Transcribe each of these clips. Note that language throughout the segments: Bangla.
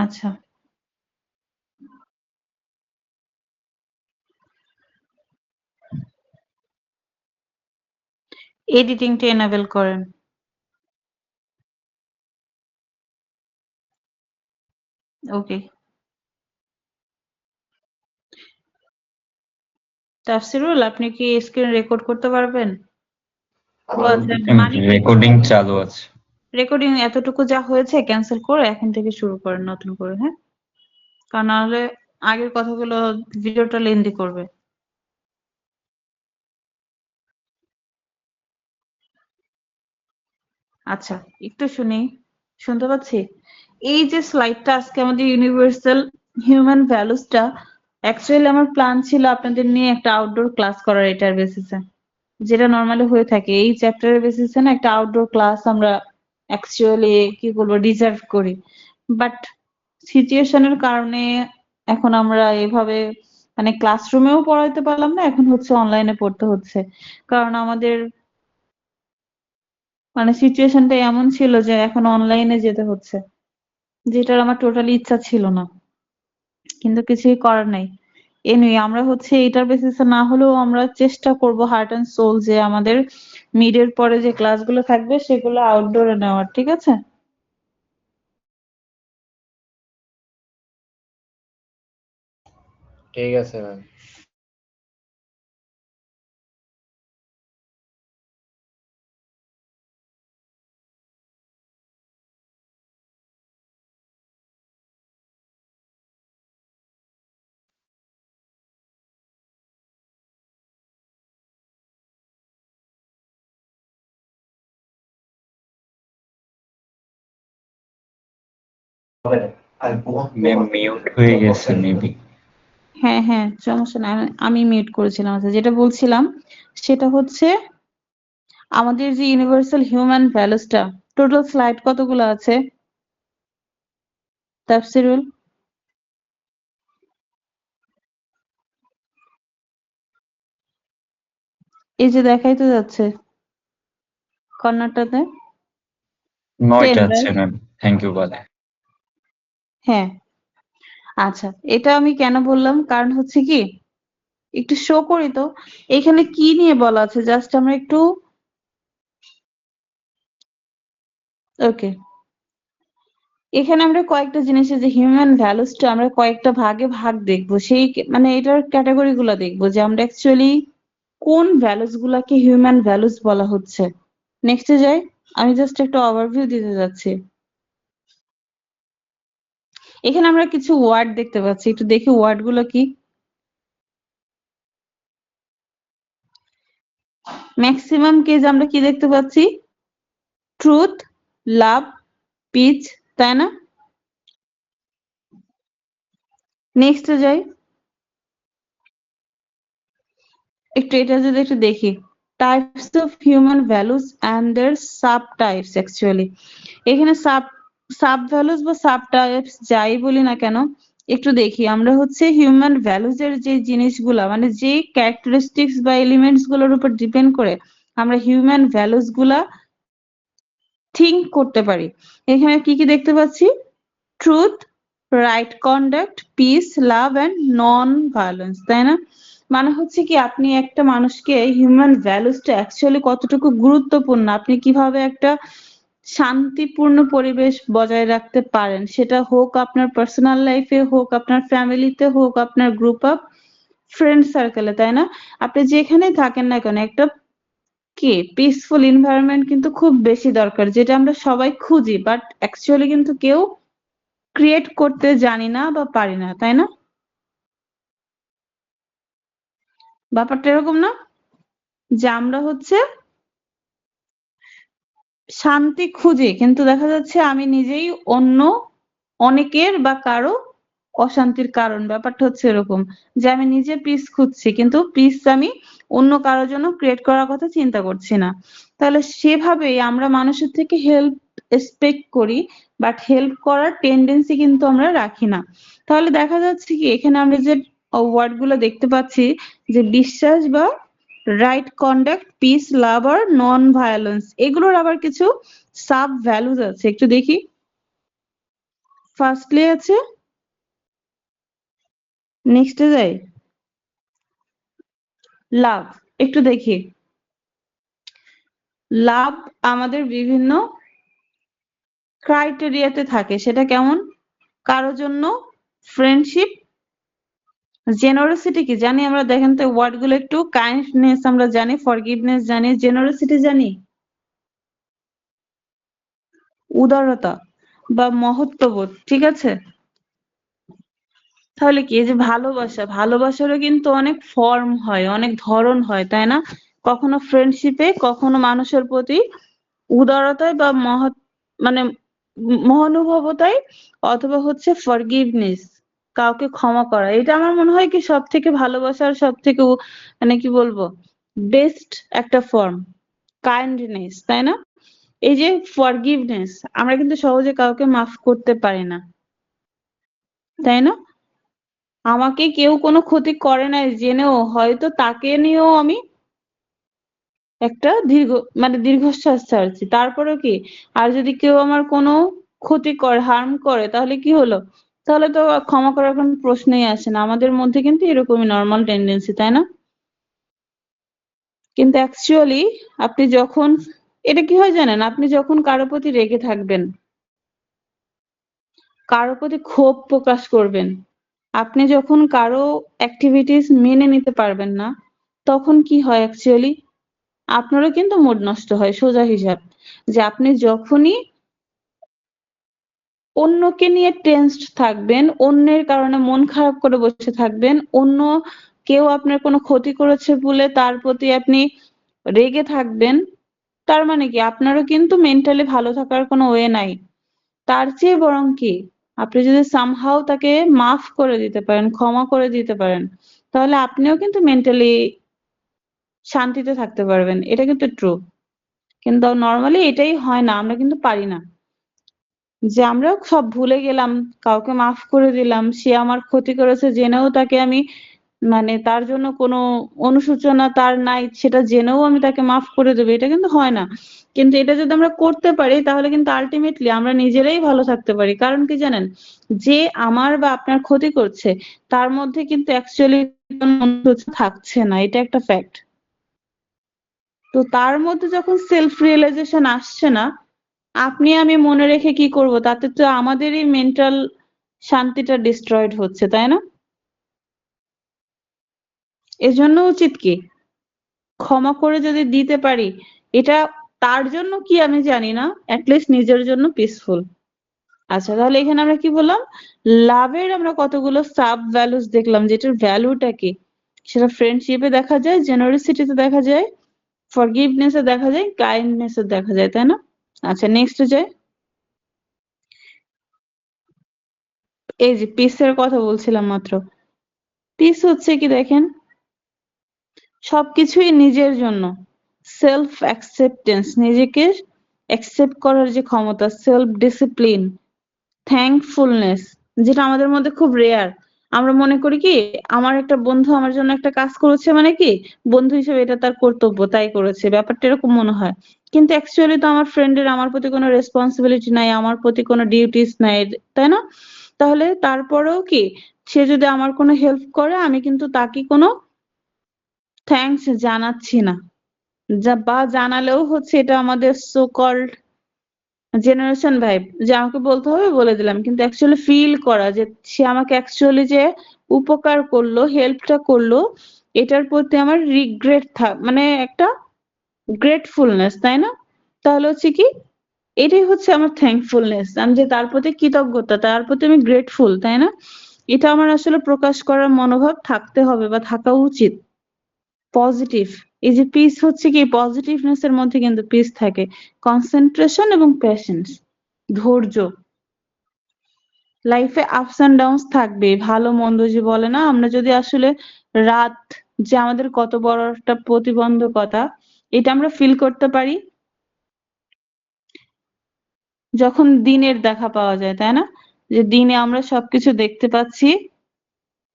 আচ্ছা, এডিটিংটা এনেবল করেন। ওকে। তাফসিরুল, আপনি কি স্ক্রিন রেকর্ড করতে পারবেন? ও আচ্ছা, মানিক রেকর্ডিং চালু আছে। রেকর্ডিং এতটুকু যা হয়েছে ক্যান্সেল করে এখন থেকে শুরু করেন নতুন করে, হ্যাঁ? কারণ নাহলে আগের কথাগুলো ভিডিওটা লেন্দি করবে। আচ্ছা, একটু শুনি। শুনতে পাচ্ছি? এই যে স্লাইডটা আজকে আমাদের ইউনিভার্সাল হিউম্যান ভ্যালুসটা, অ্যাকচুয়ালি আমার প্ল্যান ছিল আপনাদের নিয়ে একটা আউটডোর ক্লাস করার এটার বেসিসে, যেটা নর্মালি হয়ে থাকে এই চ্যাপ্টারের বেসিসে না, একটা আউটডোর ক্লাস আমরা অ্যাকচুয়ালি কি বলবো ডিজার্ভ করি। বাট সিচুয়েশনের কারণে এখন আমরা এভাবে মানে ক্লাসরুমেও পড়াইতে পারলাম না, এখন হচ্ছে অনলাইনে পড়তে হচ্ছে। কারণ আমাদের মানে সিচুয়েশনটা এমন ছিল যে এখন অনলাইনে যেতে হচ্ছে, যেটার আমার টোটালি ইচ্ছা ছিল না, কিন্তু কিছুই করার নাই। এনিওয়ে আমরা হচ্ছে এটার বেসিসে না হলেও আমরা চেষ্টা করব হার্ট অ্যান্ড সোল যে আমাদের মিডের পরে যে ক্লাসগুলো থাকবে সেগুলো আউটডোরে নেওয়ার, ঠিক আছে? ঠিক আছে ম্যাম। ম্যাম মিউট হয়ে গেছে মেবি। হ্যাঁ হ্যাঁ, সমস্যা নাই, আমি মিউট করেছিলাম। আচ্ছা, যেটা বলছিলাম সেটা হচ্ছে আমাদের যে ইউনিভার্সাল হিউম্যান ভ্যালুসটা, টোটাল স্লাইড কতগুলো আছে তাফসিরুল? এই যে দেখাই তো যাচ্ছে কর্নারটাতে 10, 9টা আছে রাইট? ম্যাম, থ্যাংক ইউ বলে। হ্যাঁ। আচ্ছা, এটা আমি কেন বললাম, কারণ হচ্ছে কি একটু শো করি তো এখানে কি নিয়ে বলা আছে, জাস্ট আমরা একটু ওকে। এখানে আমরা কয়েকটা জিনিসের যে হিউম্যান ভ্যালুসটা আমরা কয়েকটা ভাগে ভাগ দেখবো, সেই মানে এটার ক্যাটাগরি গুলা দেখবো যে আমরা অ্যাকচুয়ালি কোন ভ্যালুস গুলাকে হিউম্যান ভ্যালুস বলা হচ্ছে। নেক্সটে যাই, আমি জাস্ট একটা ওভারভিউ দিতে যাচ্ছি। এখানে আমরা কিছু ওয়ার্ড দেখতে পাচ্ছি, একটু দেখি ওয়ার্ড গুলো কি। ম্যাক্সিমাম কেজ আমরা কি দেখতে পাচ্ছি? ট্রুথ, লাভ, পিচ, তাই না? নেক্সটে যাই, একটু এটা যদি একটু দেখি, types of human values and their sub types. Actually এখানে সাব সাব ভ্যালুস বা সাব টাইপস যাই বলি না কেন, একটু দেখি আমরা হচ্ছে হিউম্যান ভ্যালুস এর যে জিনিসগুলা মানে যে ক্যারেক্টারিস্টিক্স বা এলিমেন্টস গুলোর উপর ডিপেন্ড করে আমরা হিউম্যান ভ্যালুস গুলা থিঙ্ক করতে পারি। এখানে কি কি দেখতে পাচ্ছি? Truth, right conduct, piece, love and non violence, তাই না? মানে হচ্ছে কি আপনি একটা মানুষকে হিউম্যান ভ্যালুসটা অ্যাকচুয়ালি কতটুকু গুরুত্বপূর্ণ, আপনি কিভাবে একটা শান্তিপূর্ণ পরিবেশ বজায় রাখতে পারেন, সেটা হোক আপনার পার্সোনাল লাইফে, হোক আপনার ফ্যামিলিতে, হোক আপনার গ্রুপ অফ ফ্রেন্ড সার্কেলে, তাই না? আপনি যেখানেই থাকেন না কেন একটা কি পিসফুল এনভায়রনমেন্ট কিন্তু খুব বেশি দরকার, যেটা আমরা সবাই খুঁজি বাট অ্যাকচুয়ালি কিন্তু কেউ ক্রিয়েট করতে জানি না বা পারি না, তাই না? ব্যাপারটা এরকম না যে আমরা হচ্ছে শান্তি খুঁজি কিন্তু দেখা যাচ্ছে আমি নিজেই অন্য অনেকের বা কারো অশান্তির কারণ। ব্যাপারটা হচ্ছে এরকম যে আমি নিজে পিস খুঁজছি কিন্তু পিস আমি অন্য কারোর জন্য ক্রিয়েট করার কথা চিন্তা করছি না। তাহলে সেভাবেই আমরা মানুষের থেকে হেল্প এক্সপেক্ট করি বাট হেল্প করার টেন্ডেন্সি কিন্তু আমরা রাখি না। তাহলে দেখা যাচ্ছে কি এখানে আমরা যে ওয়ার্ড গুলো দেখতে পাচ্ছি যে বিশ্বাস বা রাইট কন্ডাক্ট, পিস, লাভ আর নন ভায়োলেন্স, এগুলোর আবার কিছু সাব ভ্যালুজ আছে, একটু দেখি। ফার্স্টলি আছে, নেক্সটে যাই, লাভ। একটু দেখি, লাভ আমাদের বিভিন্ন ক্রাইটেরিয়াতে থাকে। সেটা কেমন? কারো জন্য ফ্রেন্ডশিপ, জেনারোসিটি কি জানি আমরা? দেখেন তো ওয়ার্ড গুলো একটু। কাইন্ডনেস আমরা জানি, ফরগিভনেস জানি, জেনারোসিটি জানি, উদারতা বা মহত্ববোধ। ঠিক আছে, তাহলে কি এই যে ভালোবাসা, ভালোবাসারও কিন্তু অনেক ফর্ম হয়, অনেক ধরন হয়, তাই না? কখনো ফ্রেন্ডশিপে, কখনো মানুষের প্রতি উদারতায় বা মানে মহানুভবতায়, অথবা হচ্ছে ফরগিভনেস, কাউকে ক্ষমা করা। এটা আমার মনে হয় কি সব থেকে ভালোবাসার সব থেকে মানে কি বলবো, বেস্ট একটা ফর্ম, কাইন্ডনেস, তাই না? এই যে ফরগিভনেস, আমরা কিন্তু সহজে কাউকে মাফ করতে পারি না, তাই না? আমাকে কেউ কোনো ক্ষতি করে নাই জেনেও হয়তো তাকে নিয়েও আমি একটা দীর্ঘশ্বাস ছাড়ছি, তারপরেও কি, আর যদি কেউ আমার কোনো ক্ষতি করে, হার্ম করে, তাহলে কি হলো? তাহলে তো ক্ষমা করার কোনো প্রশ্নই আসে না। আমাদের মধ্যে কিন্তু এরকমই নর্মাল টেন্ডেন্সি, তাই না? কিন্তু অ্যাকচুয়ালি আপনি যখন, এটা কি হয় জানেন, আপনি যখন কারো প্রতি রেগে থাকবেন, কারো প্রতি ক্ষোভ প্রকাশ করবেন, আপনি যখন কারো অ্যাক্টিভিটিস মেনে নিতে পারবেন না, তখন কি হয় অ্যাকচুয়ালি? আপনারও কিন্তু মুড নষ্ট হয়, সোজা হিসাব। যে আপনি যখনই অন্যকে নিয়ে টেনসড থাকবেন, অন্যের কারণে মন খারাপ করে বসে থাকবেন, অন্য কেউ আপনার কোনো ক্ষতি করেছে বলে তার প্রতি আপনি রেগে থাকবেন, তার মানে কি আপনারও কিন্তু মেন্টালি ভালো থাকার কোনো ওয়ে নাই। তার চেয়ে বরং কি, আপনি যদি সামহাও তাকে মাফ করে দিতে পারেন, ক্ষমা করে দিতে পারেন, তাহলে আপনিও কিন্তু মেন্টালি শান্তিতে থাকতে পারবেন। এটা কিন্তু ট্রু। কিন্তু নর্মালি এটাই হয় না, আমরা কিন্তু পারি না। যে আমরা সব ভুলে গেলাম, কাউকে মাফ করে দিলাম, সে আমার ক্ষতি করেছে জেনেও তাকে আমি, মানে তার জন্য কোনো অনুশোচনা তার নাই সেটা জেনেও আমি তাকে মাফ করে দেবো, এটা কিন্তু হয় না। কিন্তু এটা যদি আমরা করতে পারি, তাহলে কিন্তু আলটিমেটলি আমরা নিজেরাই ভালো থাকতে পারি। কারণ কি জানেন, যে আমার বা আপনার ক্ষতি করছে, তার মধ্যে কিন্তু অ্যাকচুয়ালি কোনো অনুশোচনা থাকছে না, এটা একটা ফ্যাক্ট। তো তার মধ্যে যখন সেলফ রিয়েলাইজেশন আসছে না, আপনি আমি মনে রেখে কি করব? তাতে তো আমাদেরই মেন্টাল শান্তিটা ডিস্ট্রয়েড হচ্ছে, তাই না? এজন্য উচিত কি, ক্ষমা করে যদি দিতে পারি, এটা তার জন্য কি আমি জানি না, অ্যাটলিস্ট নিজের জন্য পিসফুল। আচ্ছা, তাহলে এখানে আমরা কি বললাম? লাভের আমরা কতগুলো সাব ভ্যালুস দেখলাম, যেটার ভ্যালুটা কি, সেটা ফ্রেন্ডশিপে দেখা যায়, জেনারসিটিতে দেখা যায়, ফরগিভনেস এ দেখা যায়, কাইন্ডনেস এ দেখা যায়, তাই না? আচ্ছা, নেক্সট যাই। এই যে পিসের কথা বলছিলাম মাত্র। পিস হচ্ছে কি দেখেন, সবকিছুই নিজের জন্য, সেলফ অ্যাকসেপ্টেন্স, নিজেকে অ্যাকসেপ্ট করার যে ক্ষমতা, সেলফ ডিসিপ্লিন, থ্যাঙ্কফুলনেস, যেটা আমাদের মধ্যে খুব রেয়ার। আমরা মনে করি কি, আমার একটা বন্ধু আমার জন্য একটা কাজ করেছে মানে কি, বন্ধু হিসেবে এটা তার কর্তব্য, তাই করেছে, ব্যাপারটা এরকম মনে হয়। কিন্তু অ্যাকচুয়ালি তো আমার ফ্রেন্ডের আমার প্রতি কোনো রেসপন্সিবিলিটি নাই, আমার প্রতি কোনো ডিউটিস নাই, তাই না? তাহলে তারপরেও কি, সে যদি আমার কোনো হেল্প করে, আমি কিন্তু তাকে কোনো থ্যাঙ্কস জানাচ্ছি না, বা জানালেও হচ্ছে এটা আমাদের সো কল্ড জেনারেশন ভাইব, যে আমাকে বলতে হবে বলে দিলাম। কিন্তু অ্যাকচুয়ালি ফিল করা যে সে আমাকে অ্যাকচুয়ালি যে উপকার করলো, হেল্পটা করলো, এটার প্রতি আমার রিগ্রেট মানে একটা গ্রেটফুলনেস, তাই না? তাহলে হচ্ছে কি, এটাই হচ্ছে আমার থ্যাঙ্কফুলনেস, আমি যে তার প্রতি কৃতজ্ঞতা, তার প্রতি আমি গ্রেটফুল, তাই না? এটা আমার আসলে প্রকাশ করার মনোভাব থাকতে হবে বা থাকা উচিত। পজিটিভ, এই যে পিস হচ্ছে কি, পজিটিভনেস এর মধ্যে কিন্তু পিস থাকে, কনসেন্ট্রেশন এবং পেশেন্স, ধৈর্য। লাইফে আপস এন্ড ডাউনস থাকবে, ভালো মন্দ যে বলে না, আমরা যদি আসলে রাত, যে আমাদের কত বড় একটা প্রতিবন্ধকতা, এটা আমরা ফিল করতে পারি যখন দিনের দেখা পাওয়া যায়, তাই না? যে দিনে আমরা সবকিছু দেখতে পাচ্ছি,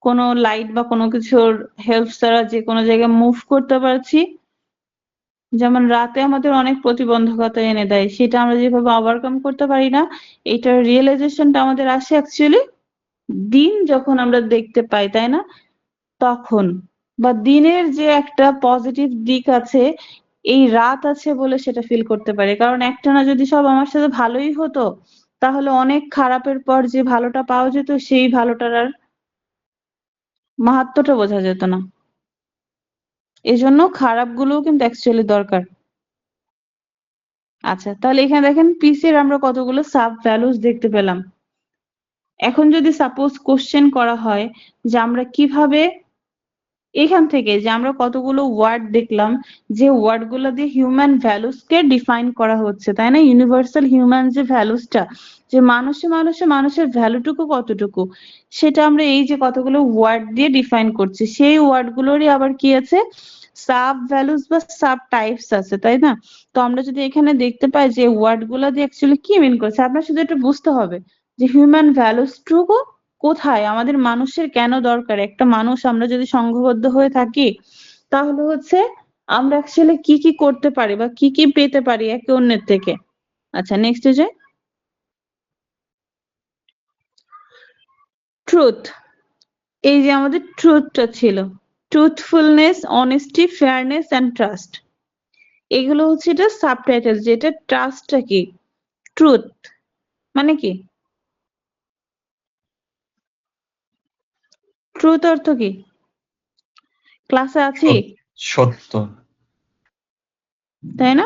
কোনো লাইট বা কোনো কিছুর হেল্প ছাড়া যে কোনো জায়গায় মুভ করতে পারছি, যেমন রাতে আমাদের অনেক প্রতিবন্ধকতা এনে দেয়, সেটা আমরা যেভাবে ওভারকাম করতে পারি না, এটার রিয়েলাইজেশনটা আমাদের আসে অ্যাকচুয়ালি দিন যখন আমরা দেখতে পাই, তাই না? তখন বা দিনের যে একটা পজিটিভ দিক আছে, এই রাত আছে বলে সেটা ফিল করতে পারি। কারণ একটানা যদি সব আমার সাথে ভালোই হতো, তাহলে অনেক খারাপের পর যে ভালোটা পাওয়া যেত, সেই ভালোটার আর মাহাত্ম্যটা বোঝা যেত না। এজন্য খারাপগুলোও কিন্তু অ্যাকচুয়ালি দরকার। আচ্ছা, তাহলে এখানে দেখেন পিসের আমরা কতগুলো সাব ভ্যালুস দেখতে পেলাম। এখন যদি সাপোজ কোশ্চেন করা হয় যে আমরা কিভাবে এখান থেকে যে আমরা কতগুলো ওয়ার্ড দেখলাম, যে ওয়ার্ড গুলো দিয়ে হিউম্যান ভ্যালুস কে ডিফাইন করা হচ্ছে, তাই না? ইউনিভার্সাল হিউম্যান যে ভ্যালুসটা, যে মানুষের ভ্যালুটুকু কতটুকু, সেটা আমরা এই যে কতগুলো ওয়ার্ড দিয়ে ডিফাইন করছি, সেই ওয়ার্ড গুলোরই আবার কি আছে, সাব ভ্যালুস বা সাব টাইপস আছে, তাই না? তো আমরা যদি এখানে দেখতে পাই যে ওয়ার্ড গুলা দিয়ে অ্যাকচুয়ালি কি মিন করছে, আপনার শুধু একটু বুঝতে হবে যে হিউম্যান ভ্যালুস টুকু কোথায়, আমাদের মানুষের কেন দরকার, একটা মানুষ আমরা যদি সংঘবদ্ধ হয়ে থাকি, তাহলে হচ্ছে আমরা অ্যাকচুয়ালি কি কি করতে পারি বা কি কি পেতে পারি একে অন্যের থেকে। আচ্ছা, নেক্সট যে ট্রুথ, এই যে আমাদের ট্রুথটা ছিল, truthfulness, honesty, fairness and trust, এগুলো হচ্ছে এটা সাবটাইটেল। যেটা ট্রাস্টটা কি, ট্রুথ মানে কি, ট্রুথ অর্থ কি, ক্লাসে আছি, সত্য। তাই না?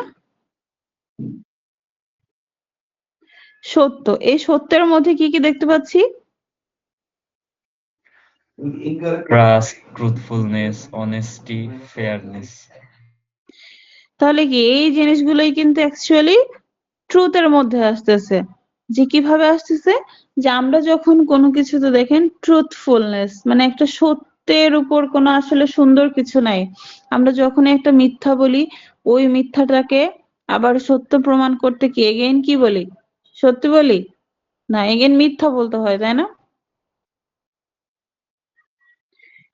সত্য, এই সত্যের মধ্যে কি কি দেখতে পাচ্ছি, ট্রাস্ট, ট্রুথফুলনেস, অনেস্টি, ফেয়ারনেস। তাহলে কি এই জিনিসগুলোই কিন্তু অ্যাকচুয়ালি ট্রুথের মধ্যে আসতেছে। যে কিভাবে আসতেছে, যে আমরা যখন কোনো কিছুতে দেখেন ট্রুথফুলনেস মানে একটা সত্যের উপর কোনো আসলে সুন্দর কিছু নাই, আমরা যখন একটা মিথ্যা বলি, ওই মিথ্যাটাকে আবার সত্য প্রমাণ করতে কি এগেইন কি বলি, সত্যি বলি না, এগেইন মিথ্যা বলতে হয়, তাই না?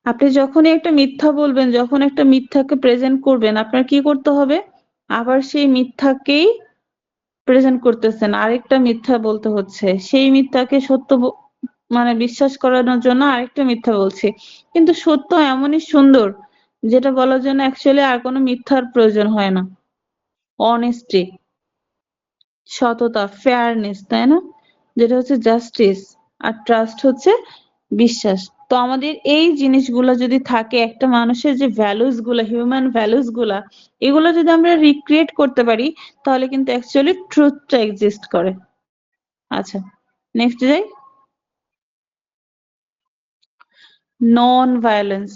আপনি যখনই একটা মিথ্যা বলবেন, যখন একটা মিথ্যাকে প্রেজেন্ট করবেন, আপনার কি করতে হবে, আবার সেই মিথ্যাকেই প্রেজেন্ট করতেছেন, আরেকটা মিথ্যা বলতে হচ্ছে, সেই মিথ্যাকে সত্য মানে বিশ্বাস করানোর জন্য আরেকটা মিথ্যা বলছি। কিন্তু সত্য এমনই সুন্দর, যেটা বলার জন্য অ্যাকচুয়ালি আর কোনো মিথ্যার প্রয়োজন হয় না। অনেস্টি, সততা, ফেয়ারনেস, তাই না? যেটা হচ্ছে জাস্টিস, আর ট্রাস্ট হচ্ছে বিশ্বাস। তো আমাদের এই জিনিসগুলো যদি থাকে, একটা মানুষের যে ভ্যালুস গুলা, হিউম্যান ভ্যালুস গুলা, এগুলো যদি আমরা রিক্রিয়েট করতে পারি, তাহলে কিন্তু অ্যাকচুয়ালি ট্রুথটা এক্সিস্ট করে। আচ্ছা, নেক্সট যাই, নন ভায়োলেন্স।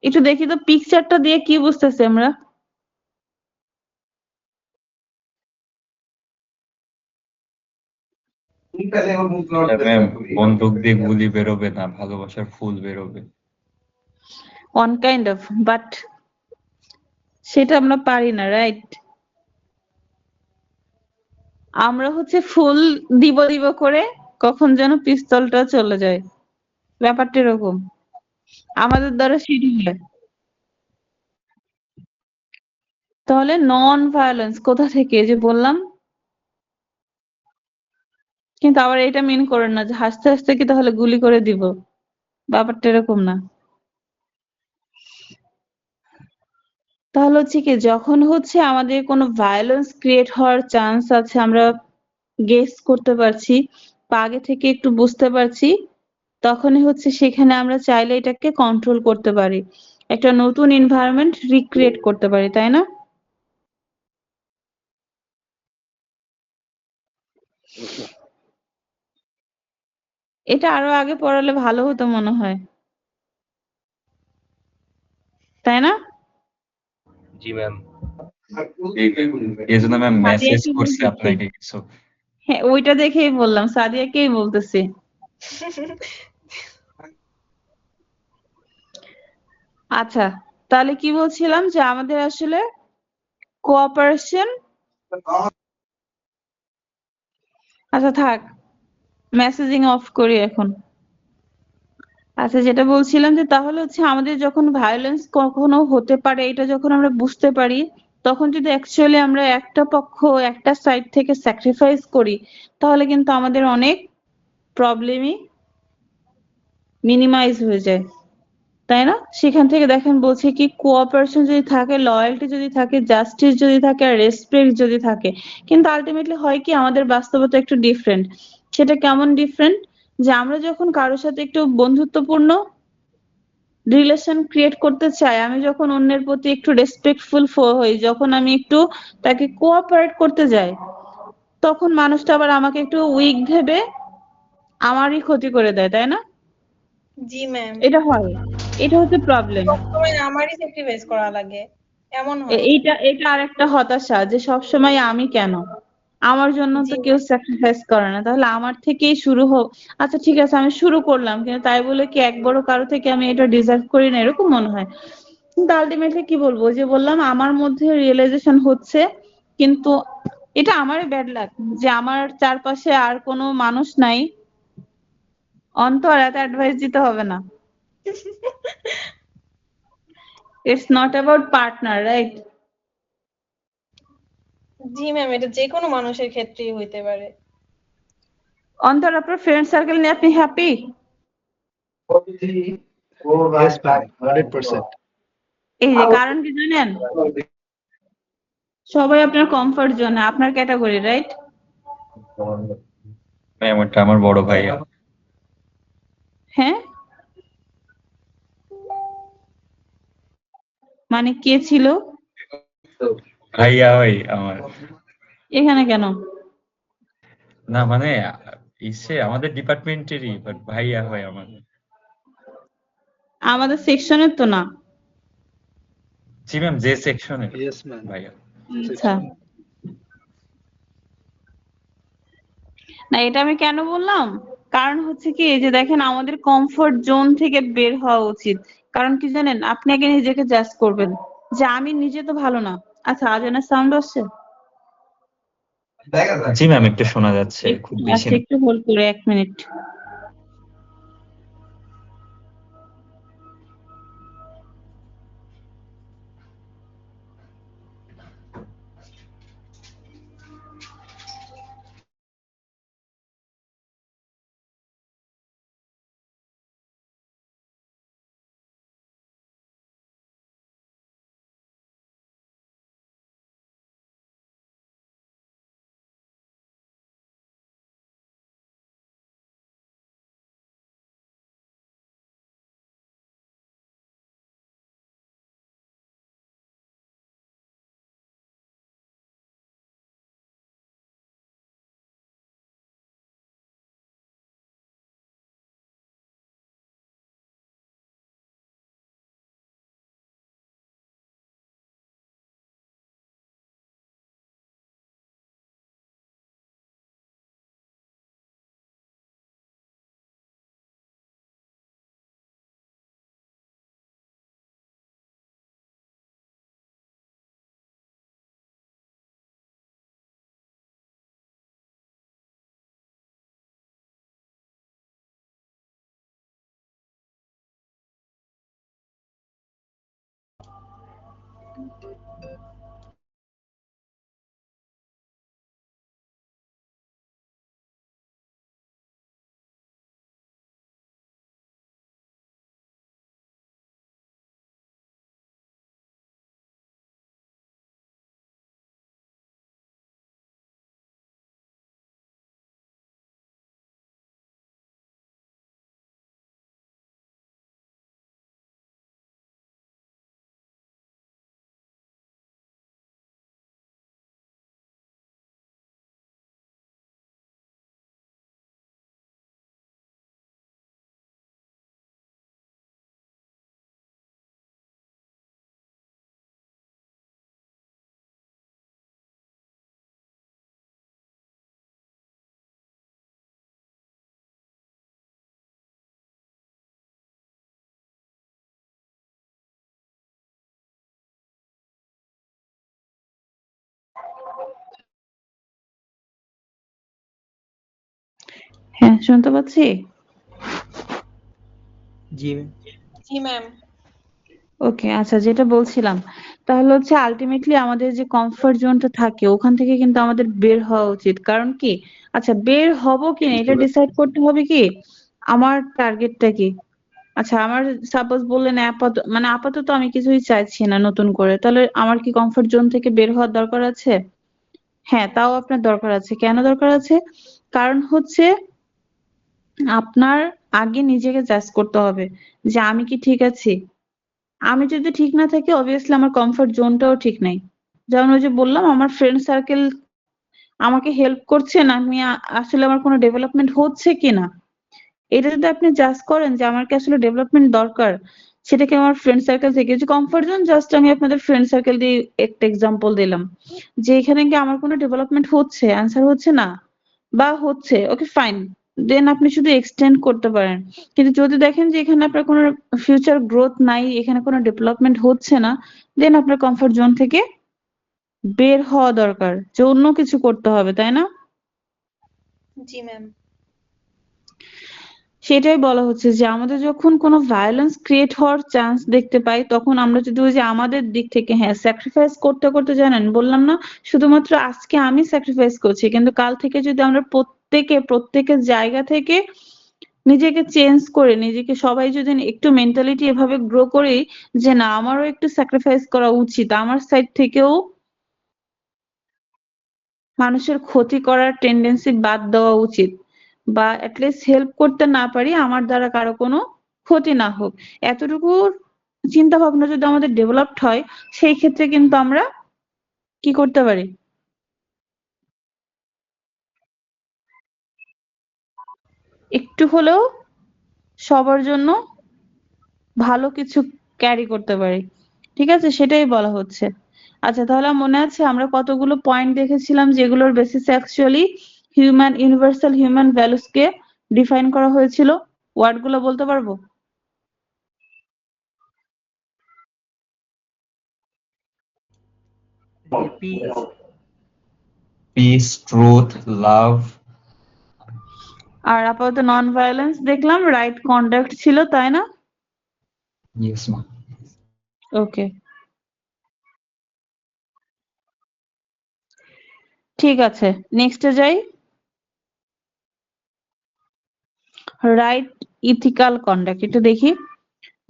একটু দেখি তো পিকচারটা দিয়ে কি বুঝতেছি আমরা। ম্যাম, বন্দুক দিয়ে গুলি বেরোবে না, ভালোবাসার ফুল বেরোবে। ওয়ান কাইন্ড অফ, বাট সেটা আমরা পারি না, রাইট? আমরা হচ্ছে ফুল দিব দিব করে কখন যেন পিস্তলটা চলে যায়, ব্যাপারটা এরকম আমাদের দ্বারা সেটি হয়। তাহলে নন ভায়োলেন্স কোথা থেকে, যে বললাম, কিন্তু আবার এটা মিন করেন না যে হাসতে হাসতে কি তাহলে গুলি করে দিব, ব্যাপারটা এরকম না। তাহলে হচ্ছে কি, যখন হচ্ছে আমাদের কোনো ভায়োলেন্স ক্রিয়েট হওয়ার চান্স আছে, আমরা গেস করতে পারছি বা আগে থেকে একটু বুঝতে পারছি, তখনই হচ্ছে সেখানে আমরা চাইলে এটাকে কন্ট্রোল করতে পারি, একটা নতুন এনভায়রনমেন্ট রিক্রিয়েট করতে পারি, তাই না? এটা আরো আগে পড়ালে ভালো হতো মনে হয়, তাই না? জি ম্যাম। এই জন্য ম্যাম মেসেজ সাদিয়াকে করছি বলতেছি, আপনাকে কিছু। হ্যাঁ ওইটা দেখেই বললাম, সাদিয়াকেই বলতেছি। আচ্ছা, তাহলে কি বলছিলাম, যে আমাদের আসলে কোঅপারেশন, আচ্ছা থাক, মেসেজিং অফ করি এখন। আচ্ছা, যেটা বলছিলাম যে তাহলে হচ্ছে আমাদের যখন ভায়োলেন্স কখনো হতে পারে, এটা যখন আমরা বুঝতে পারি, তখন যদি অ্যাকচুয়ালি আমরা একটা পক্ষ একটা সাইড থেকে স্যাক্রিফাইস করি তাহলে কিন্তু আমাদের অনেক প্রবলেমই মিনিমাইজ হয়ে যায়, তাই না? সেখান থেকে দেখেন বলছে কি কোঅপারেশন যদি থাকে, লয়্যালটি যদি থাকে, জাস্টিস যদি থাকে আর রেসপেক্ট যদি থাকে, কিন্তু আলটিমেটলি হয় কি আমাদের বাস্তবতা একটু ডিফারেন্ট। সেটা কেমন ডিফারেন্ট? যে আমরা যখন কারোর সাথে একটু বন্ধুত্বপূর্ণ রিলেশন ক্রিয়েট করতে চাই, আমি যখন অন্যের প্রতি একটু রেসপেক্টফুল হই, যখন আমি একটু তাকে কোঅপারেট করতে যাই, তখন মানুষটা আবার আমাকে একটু উইক ভেবে আমারই ক্ষতি করে দেয়, তাই না? জি ম্যাম, এটা হয়, এটা হচ্ছে প্রবলেম। সবসময় আমারই স্যাক্রিফাইস করা লাগে, এমন হয়। এইটা এটা আরেকটা হতাশা যে সবসময় আমি কেন, আমার জন্য তো জি কেউ স্যাক্রিফাইস করে না, তাহলে আমার থেকেই শুরু হোক। আচ্ছা ঠিক আছে আমি শুরু করলাম, কিন্তু তাই বলে কি একবারও কারো থেকে আমি এটা ডিজার্ভ করি না এরকম মনে হয়? কিন্তু আলটিমেটলি কি বলবো, যে বললাম আমার মধ্যে রিয়েলাইজেশন হচ্ছে, কিন্তু এটা আমারই ব্যাড লাক যে আমার চারপাশে আর কোনো মানুষ নাই। অন্তর এত অ্যাডভাইস দিতে হবে না, it's not about partner, right? G ma'am, এটা যে কোনো মানুষের ক্ষেত্রেই হইতে পারে। অন্তর আপনার ফ্রেন্ড সার্কেল নিয়ে আপনি হ্যাপি? Yes, ma'am. 100%. এই যে কারণ কি জানেন, সবাই আপনার কমফর্ট জোনে, আপনার ক্যাটাগরি, রাইট? ম্যাম ওটা আমার বড় ভাইয়া। হ্যাঁ, মানে কে ছিল? ভাইয়া হয় আমার। এখানে কেন? না মানে আমাদের ডিপার্টমেন্টেরই, বাট ভাইয়া হয় আমার। আমাদের সেকশনের তো না। জি ম্যাম, যে সেকশনে Yes, ma'am. ভাইয়া। আচ্ছা, না এটা আমি কেন বললাম, কারণ হচ্ছে কি এই যে দেখেন আমাদের কমফোর্ট জোন থেকে বের হওয়া উচিত। কারণ কি জানেন, আপনি আগে নিজেকে জাজ করবেন যে আমি নিজে তো ভালো না। আচ্ছা আজানের সাউন্ড আসছে? জি ম্যাম, একটু শোনা যাচ্ছে, খুব বেশি আচ্ছা না। একটু হোল্ড করে 1 মিনিট। হ্যাঁ শুনতে পাচ্ছি। জি ম্যাম। ওকে, আচ্ছা, যেটা বলছিলাম তাহলে হচ্ছে আলটিমেটলি আমাদের যে কমফোর্ট জোনটা থাকে ওখান থেকে কিন্তু আমাদের বের হওয়া উচিত। কারণ কি, আচ্ছা, বের হব কিনা এটা ডিসাইড করতে হবে কি আমার টার্গেটটা কি। আচ্ছা, আমার সাপোজ বললেন আপাতত আমি কিছুই চাইছি না নতুন করে, তাহলে আমার কি কমফোর্ট জোন থেকে বের হওয়ার দরকার আছে? হ্যাঁ, তাও আপনার দরকার আছে। কেন দরকার আছে? কারণ হচ্ছে আপনার আগে নিজেকে জাজ করতে হবে যে আমি কি ঠিক আছি। আমি যদি ঠিক না থাকি অবভিয়াসলি আমার কমফোর্ট জোনটাও ঠিক নাই। যেমন ওই যে বললাম আমার ফ্রেন্ড সার্কেল আমাকে হেল্প করছে না, আমি আসলে আমার কোনো ডেভেলপমেন্ট হচ্ছে কিনা এটা যদি আপনি জাজ করেন যে আমার কি আসলে ডেভেলপমেন্ট দরকার, সেটাকে আমার ফ্রেন্ড সার্কেল থেকে যে কমফোর্ট জোন, জাস্ট আমি আপনাদের ফ্রেন্ড সার্কেল দিয়ে একটা এক্সাম্পল দিলাম যে এখানে কি আমার কোনো ডেভেলপমেন্ট হচ্ছে, অ্যান্সার হচ্ছে না বা হচ্ছে, ওকে ফাইন, দেন আপনি শুধু এক্সটেন্ড করতে পারেন। কিন্তু যদি দেখেন যে এখানে আপনার কোনো ফিউচার গ্রোথ নাই, এখানে কোনো ডেভেলপমেন্ট হচ্ছে না, দেন আপনার কমফোর্ট জোন থেকে বের হওয়া দরকার, যে অন্য কিছু করতে হবে, তাই না? জি ম্যাম। সেটাই বলা হচ্ছে যে আমাদের যখন কোনো ভায়োলেন্স ক্রিয়েট হওয়ার চান্স দেখতে পাই তখন আমরা যদি ওই যে আমাদের দিক থেকে হ্যাঁ স্যাক্রিফাইস করতে করতে, জানেন বললাম না শুধুমাত্র আজকে আমি স্যাক্রিফাইস করছি, কিন্তু কাল থেকে যদি আমরা প্রত্যেকের জায়গা থেকে নিজেকে চেঞ্জ করে, নিজেকে সবাই যদি একটু মেন্টালিটি এভাবে গ্রো করি যে না আমারও একটু স্যাক্রিফাইস করা উচিত, আমার সাইড থেকেও মানুষের ক্ষতি করার টেন্ডেন্সি বাদ দেওয়া উচিত, বা অ্যাটলিস্ট হেল্প করতে না পারি আমার দ্বারা কারো কোনো ক্ষতি না হোক, এতটুকু চিন্তা ভাবনা যদি আমাদের ডেভেলপড হয়, সেই ক্ষেত্রে কিন্তু আমরা কি করতে পারি, একটু হলেও সবার জন্য ভালো কিছু ক্যারি করতে পারি। ঠিক আছে, সেটাই বলা হচ্ছে। আচ্ছা, তাহলে মনে আছে আমরা কতগুলো পয়েন্ট দেখেছিলাম যেগুলোর বেসিসে অ্যাকচুয়ালি ইউনিভার্সাল হিউম্যান ভ্যালুস কে ডিফাইন করা হয়েছিল? ওয়ার্ড গুলো বলতে পারবো? পিস, ট্রুথ, লাভ। আর আপাতত নন ভায়োলেন্স দেখলাম, রাইট কন্ডাক্ট ছিল, তাই না? ইয়েস মা। ওকে, ঠিক আছে, নেক্সটে যাই। রাইট ইথিক্যাল কন্ডাক্ট একটু দেখি।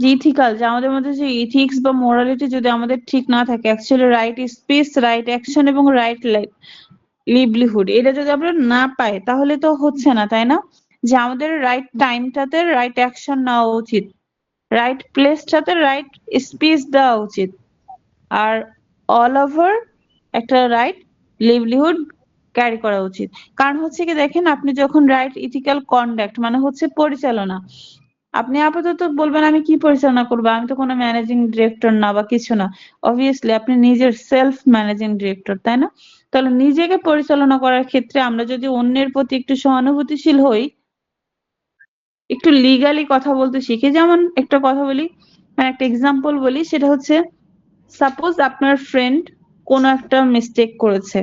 যে ইথিক্যাল, যে আমাদের মধ্যে যে ইথিক্স বা মোরালিটি যদি আমাদের ঠিক না থাকে, actually right speech, right action এবং রাইট লিভলিহুড এটা যদি আমরা না পাই তাহলে তো হচ্ছে না, তাই না? যে আমাদের রাইট টাইমটাতে রাইট অ্যাকশন নেওয়া উচিত, রাইট প্লেসটাতে রাইট স্পিচ দেওয়া উচিত, আর অল ওভার একটা রাইট লিভলিহুড ক্যারি করা উচিত। কারণ হচ্ছে কি দেখেন, আপনি যখন রাইট ইথিক্যাল কন্ডাক্ট মানে হচ্ছে পরিচালনা, আপনি আপাতত বলবেন আমি কি পরিচালনা করবো, আমি তো কোনো ম্যানেজিং ডিরেক্টর না বা কিছু না। অবভিয়াসলি আপনি নিজের সেলফ ম্যানেজিং ডিরেক্টর, তাই না? তাহলে নিজেকে পরিচালনা করার ক্ষেত্রে আমরা যদি অন্যের প্রতি একটু সহানুভূতিশীল হই, একটু লিগালি কথা বলতে শিখি। যেমন একটা কথা বলি, মানে একটা এক্সাম্পল বলি, সেটা হচ্ছে সাপোজ আপনার ফ্রেন্ড কোনো একটা মিস্টেক করেছে,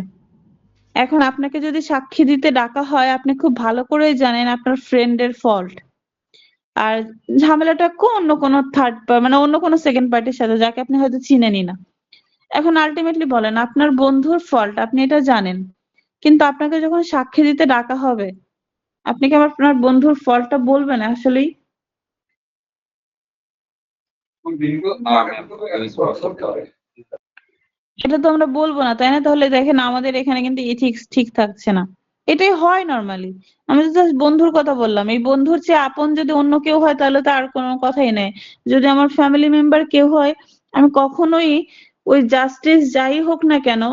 এখন আপনাকে যদি সাক্ষী দিতে ডাকা হয়, আপনি খুব ভালো করেই জানেন আপনার ফ্রেন্ডের ফল্ট, আর ঝামেলাটা অন্য কোনো মানে অন্য কোনো সেকেন্ড পার্টির সাথে, যাকে আপনি হয়তো চিনেনই না। এখন আলটিমেটলি বলেন আপনার বন্ধুর ফল্ট, আপনি এটা জানেন, কিন্তু আপনাকে যখন সাক্ষী দিতে ডাকা হবে, আপনি কি আপনার বন্ধুর ফল্টটা বলবেন আসলেই? এটা তো আমরা বলবো না, তাই না? তাহলে দেখেন আমাদের এখানে কিন্তু এথিক্স ঠিক থাকছে না। এটাই হয় নর্মালি। আমি তো জাস্ট বন্ধুর কথা বললাম, এই বন্ধুর চেয়ে আপন যদি অন্য কেউ হয় তাহলে তো আর কোনো কথাই নেই। যদি আমার ফ্যামিলি মেম্বার কেউ হয়, আমি কখনোই ওই জাস্টিস যাই হোক না কেন,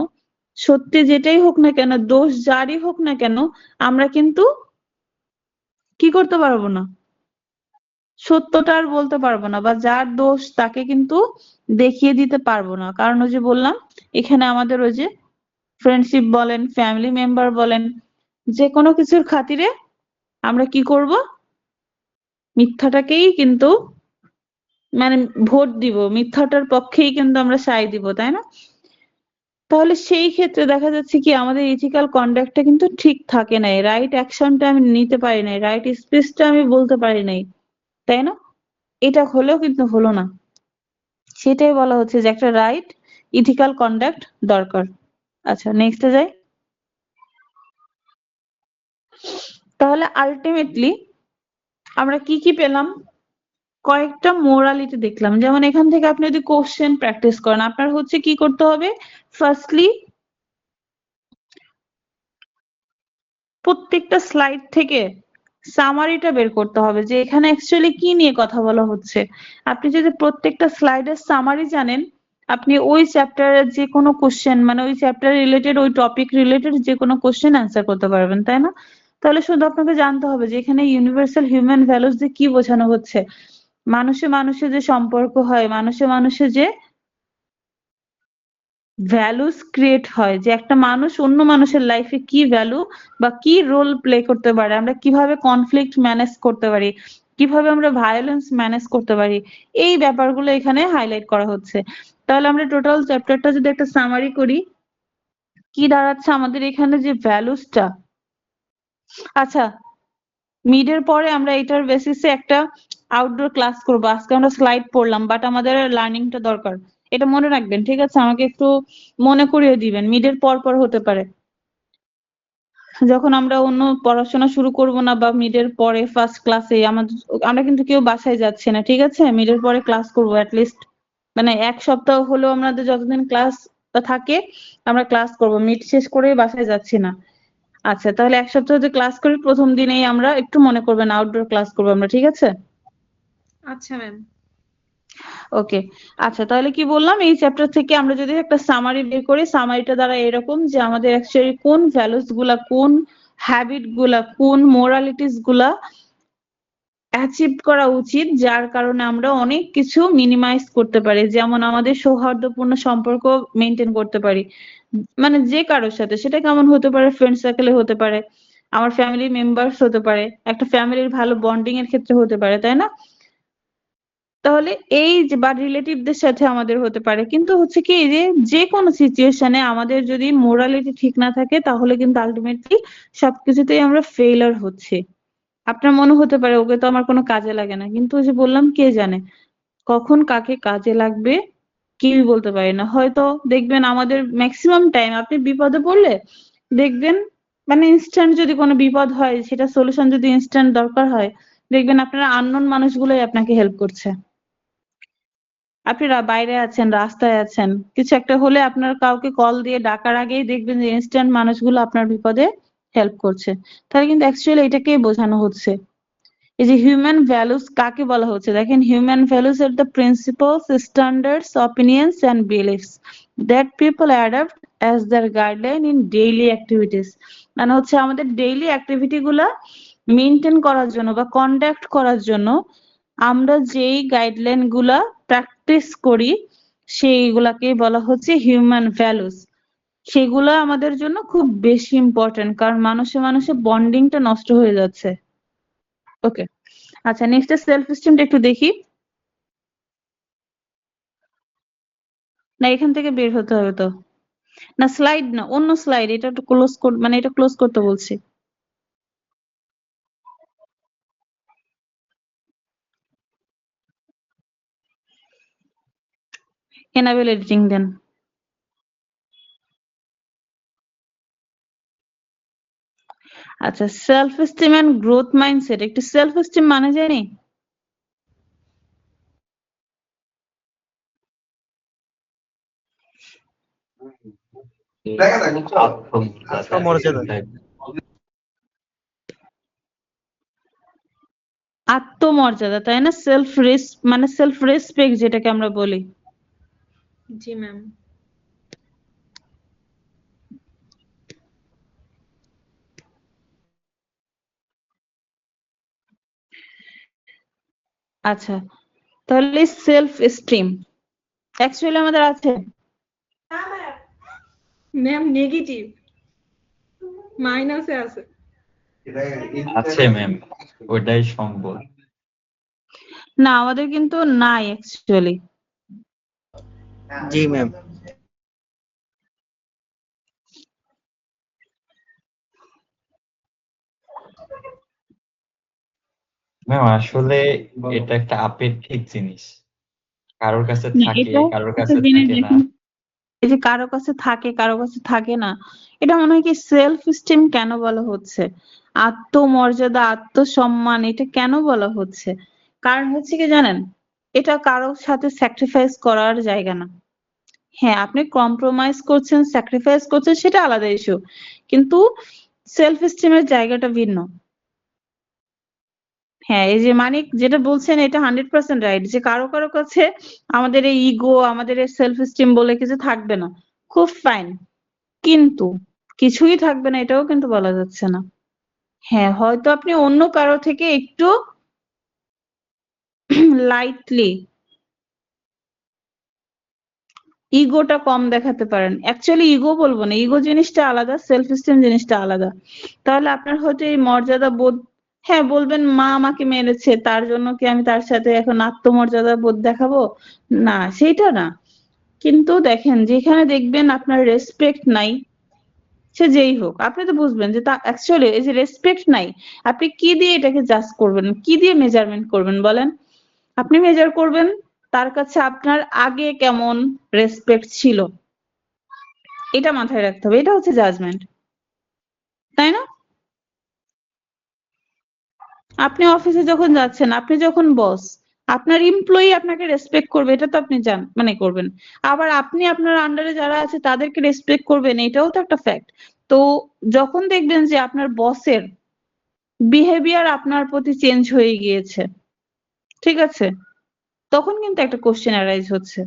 সত্যি যেটাই হোক না কেন, দোষ যারই হোক না কেন, আমরা কিন্তু কি করতে পারবো না, সত্যটা আর বলতে পারবো না, বা যার দোষ তাকে কিন্তু দেখিয়ে দিতে পারবো না। কারণ ওই যে বললাম, এখানে আমাদের ওই যে ফ্রেন্ডশিপ বলেন, ফ্যামিলি মেম্বার বলেন, যে কোনো কিছুর খাতিরে আমরা কি করব, মিথ্যাটাকেই কিন্তু মানে ভোট দিব, মিথ্যাটার পক্ষেই কিন্তু আমরা সায় দিব, তাই না? তাহলে সেই ক্ষেত্রে দেখা যাচ্ছে কি আমাদের ইথিক্যাল কন্ডাক্টটা কিন্তু ঠিক থাকে নাই, রাইট অ্যাকশনটা আমি নিতে পারি নাই, রাইট স্পিচটা আমি বলতে পারি নাই, তাই না? এটা হলেও কিন্তু হলো না। সেটাই বলা হচ্ছে যে একটা রাইট ইথিক্যাল কন্ডাক্ট দরকার। আচ্ছা নেক্সটে যাই। তাহলে আলটিমেটলি আমরা কি কি পেলাম? কয়েকটা মোরালিটি দেখলাম। যেমন এখান থেকে আপনি যদি কোশ্চেন প্র্যাকটিস করেন, আপনার হচ্ছে কি করতে হবে, ফার্স্টলি প্রত্যেকটা স্লাইড থেকে সামারিটা বের করতে হবে যে এখানে অ্যাকচুয়ালি কি নিয়ে কথা বলা হচ্ছে। আপনি যদি প্রত্যেকটা স্লাইডের সামারি জানেন, আপনি ওই চ্যাপ্টারের যে কোনো কোশ্চেন, মানে ওই চ্যাপ্টার রিলেটেড, ওই টপিক রিলেটেড যে কোনো কোশ্চেন অ্যান্সার করতে পারবেন, তাই না? তাহলে শুধু আপনাকে জানতে হবে যে এখানে ইউনিভার্সাল হিউম্যান ভ্যালুস দিয়ে কি বোঝানো হচ্ছে। মানুষে মানুষে যে সম্পর্ক হয়, মানুষে মানুষে যে ভ্যালুস ক্রিয়েট হয়, যে একটা মানুষ অন্য মানুষের লাইফে কি ভ্যালু বা কি রোল প্লে করতে পারে, আমরা কিভাবে কনফ্লিক্ট ম্যানেজ করতে পারি, কিভাবে আমরা ভায়োলেন্স ম্যানেজ করতে পারি, এই ব্যাপারগুলো এখানে হাইলাইট করা হচ্ছে। তাহলে আমরা টোটাল চ্যাপ্টারটা যদি একটা সামারি করি, কি দাঁড়াচ্ছে আমাদের এখানে যে ভ্যালুসটা। আচ্ছা, মিডের পরে আমরা এটার বেসিসে একটা আউটডোর ক্লাস করবো। আজকে আমরা স্লাইড পড়লাম, বাট আমাদের লার্নিংটা দরকার, এটা মনে রাখবেন, ঠিক আছে? আমাকে একটু মনে করিয়ে দিবেন, মিডের পর পর হতে পারে, যখন আমরা অন্য পড়াশোনা শুরু করব না, বা মিডের পরে ফার্স্ট ক্লাসে আমরা কিন্তু কেউ বাসায় যাচ্ছি না, ঠিক আছে? মিডের পরে ক্লাস করবো অ্যাটলিস্ট, মানে এক সপ্তাহ হলেও আমাদের যতদিন ক্লাস থাকে আমরা ক্লাস করব, মিড শেষ করে বাসায় যাচ্ছি না। আচ্ছা, তাহলে এক সপ্তাহ যদি ক্লাস করি, প্রথম দিনেই আমরা একটু মনে করবেন আউটডোর ক্লাস করবো আমরা, ঠিক আছে? আচ্ছা ম্যাম। ওকে। আচ্ছা, তাহলে কি বললাম, এই চ্যাপ্টার থেকে আমরা যদি একটা সামারি বের করি, সামারিটা দ্বারা এরকম যে আমাদের অ্যাকচুয়ালি কোন ভ্যালুস গুলা, কোন হ্যাবিট গুলা, কোন মোরালিটিস গুলা অ্যাচিভ করা উচিত, যার কারণে আমরা অনেক কিছু মিনিমাইজ করতে পারি। যেমন আমাদের সৌহার্দ্যপূর্ণ সম্পর্ক মেনটেন করতে পারি, মানে যে কারোর সাথে, সেটা কেমন হতে পারে, ফ্রেন্ড সার্কেলে হতে পারে, আমার ফ্যামিলি মেম্বার্স হতে পারে, একটা ফ্যামিলির ভালো বন্ডিং এর ক্ষেত্রে হতে পারে, তাই না? তাহলে এই যে বা রিলেটিভদের সাথে আমাদের হতে পারে, কিন্তু হচ্ছে কি যে যে কোনো সিচুয়েশনে আমাদের যদি মোরালিটি ঠিক না থাকে, তাহলে কিন্তু আলটিমেটলি সবকিছুতেই আমরা ফেইলার হচ্ছি। আপনার মনে হতে পারে ওকে তো আমার কোনো কাজে লাগে না, কিন্তু ওই যে বললাম, কে জানে কখন কাকে কাজে লাগবে, কেউই বলতে পারি না। হয়তো দেখবেন আমাদের ম্যাক্সিমাম টাইম আপনি বিপদে পড়লে দেখবেন, মানে ইনস্ট্যান্ট যদি কোনো বিপদ হয়, সেটা সলিউশন যদি ইনস্ট্যান্ট দরকার হয়, দেখবেন আপনারা আননোন মানুষগুলোই আপনাকে হেল্প করছে। আপনি বাইরে আছেন, রাস্তায় আছেন, কিছু একটা হলে আপনার কাউকে কল দিয়ে ডাকার আগেই দেখবেন যে ইনস্ট্যান্ট মানুষগুলো আপনার বিপদে হেল্প করছে। তাহলে কিন্তু অ্যাকচুয়ালি এটাকেই বোঝানো হচ্ছে। এই যে হিউম্যান ভ্যালুস কাকে বলা হচ্ছে, দেখেন, human values are the principles, standards, opinions and beliefs that people adopt as their guideline in daily activities. মানে হচ্ছে আমাদের ডেইলি অ্যাক্টিভিটি গুলা মেনটেন করার জন্য বা কন্ডাক্ট করার জন্য আমরা যেই গাইডলাইন গুলা প্র্যাকটিস করি, সেইগুলাকে বলা হচ্ছে হিউম্যান ভ্যালুস। সেগুলা আমাদের জন্য খুব বেশি ইম্পর্টেন্ট, কারণ মানুষে মানুষে বন্ডিংটা নষ্ট হয়ে যাচ্ছে। ওকে। আচ্ছা, নেক্সট সেলফ এস্টিমটা একটু দেখি। না, এখান থেকে বের হতে হবে তো, না স্লাইড না, অন্য স্লাইড, এটা একটু ক্লোজ মানে এটা ক্লোজ করতে বলছি। এনাবেল এডিটিং দেন। আচ্ছা, self esteem and growth mindset. একটু সেলফ এস্টিম মানে জানি, আত্মমর্যাদা। আত্মমর্যাদা, তাই না? সেলফ মানে সেলফ রেসপেক্ট যেটাকে আমরা বলি। জি ম্যাম। আচ্ছা, তাহলে সেলফ এস্টিম অ্যাকচুয়ালি আমাদের আছে। ম্যাম নেগেটিভ, মাইনাসে আছে। আছে ম্যাম, ওটাই সম্বল। না, আমাদের কিন্তু নাই অ্যাকচুয়ালি। জি ম্যাম। ম্যাম আসলে এটা একটা আপেক্ষিক জিনিস। কারোর কাছে না, থাকে, এটা কারোর একটা কাছে জিনিস থাকে না। দেখুন, এই যে কারো কাছে থাকে কারো কাছে থাকে না, এটা মনে হয় কি সেলফ স্টিম কেন বলা হচ্ছে, আত্মমর্যাদা আত্মসম্মান এটা কেন বলা হচ্ছে? কারণ হচ্ছে কি জানেন, এটা কারোর সাথে স্যাক্রিফাইস করার জায়গা না। হ্যাঁ, আপনি কম্প্রোমাইজ করছেন, স্যাক্রিফাইস করছেন, সেটা আলাদা ইস্যু, কিন্তু সেলফ স্টিমের জায়গাটা ভিন্ন। হ্যাঁ, এই যে মানিক যেটা বলছেন এটা 100% রাইট, যে কারো কারো কাছে আমাদের এই ইগো, আমাদের এই সেলফ স্টিম বলে কিছু থাকবে না, খুব ফাইন, কিন্তু কিছুই থাকবে না এটাও কিন্তু বলা যাচ্ছে না। হ্যাঁ, হয়তো আপনি অন্য কারো থেকে একটু লাইটলি ইগোটা কম দেখাতে পারেন। অ্যাকচুয়ালি ইগো বলবো না, ইগো জিনিসটা আলাদা, সেলফ স্টিম জিনিসটা আলাদা। তাহলে আপনার হয়তো এই মর্যাদা বোধ, হ্যাঁ বলবেন মা আমাকে মেরেছে তার জন্য কি আমি তার সাথে এখন আত্মমর্যাদা বোধ দেখাবো? না, সেইটা না। কিন্তু দেখেন যেখানে দেখবেন আপনার রেসপেক্ট নাই, সে যেই হোক, আপনি তো বুঝবেন যে তা অ্যাকচুয়ালি এই যে রেসপেক্ট নাই, আপনি কি দিয়ে এটাকে জাজ করবেন, কি দিয়ে মেজারমেন্ট করবেন বলেন? আপনি মেজার করবেন তার কাছে আপনার আগে কেমন রেসপেক্ট ছিল, এটা মাথায় রাখতে হবে, এটা হচ্ছে জাজমেন্ট, তাই না? আপনি অফিসে যখন যাচ্ছেন, আপনি যখন বস, আপনার এমপ্লয়ি আপনাকে রেসপেক্ট করবে, এটা তো আপনি মানে করবেন। আবার আপনি আপনার আন্ডারে যারা আছে তাদেরকে রেসপেক্ট করবেন, এটাও তো একটা ফ্যাক্ট। তো যখন দেখবেন যে আপনার বসের বিহেভিয়ার আপনার প্রতি চেঞ্জ হয়ে গিয়েছে, ঠিক আছে, তখন কিন্তু একটা কোশ্চেন অ্যারাইজ হচ্ছে।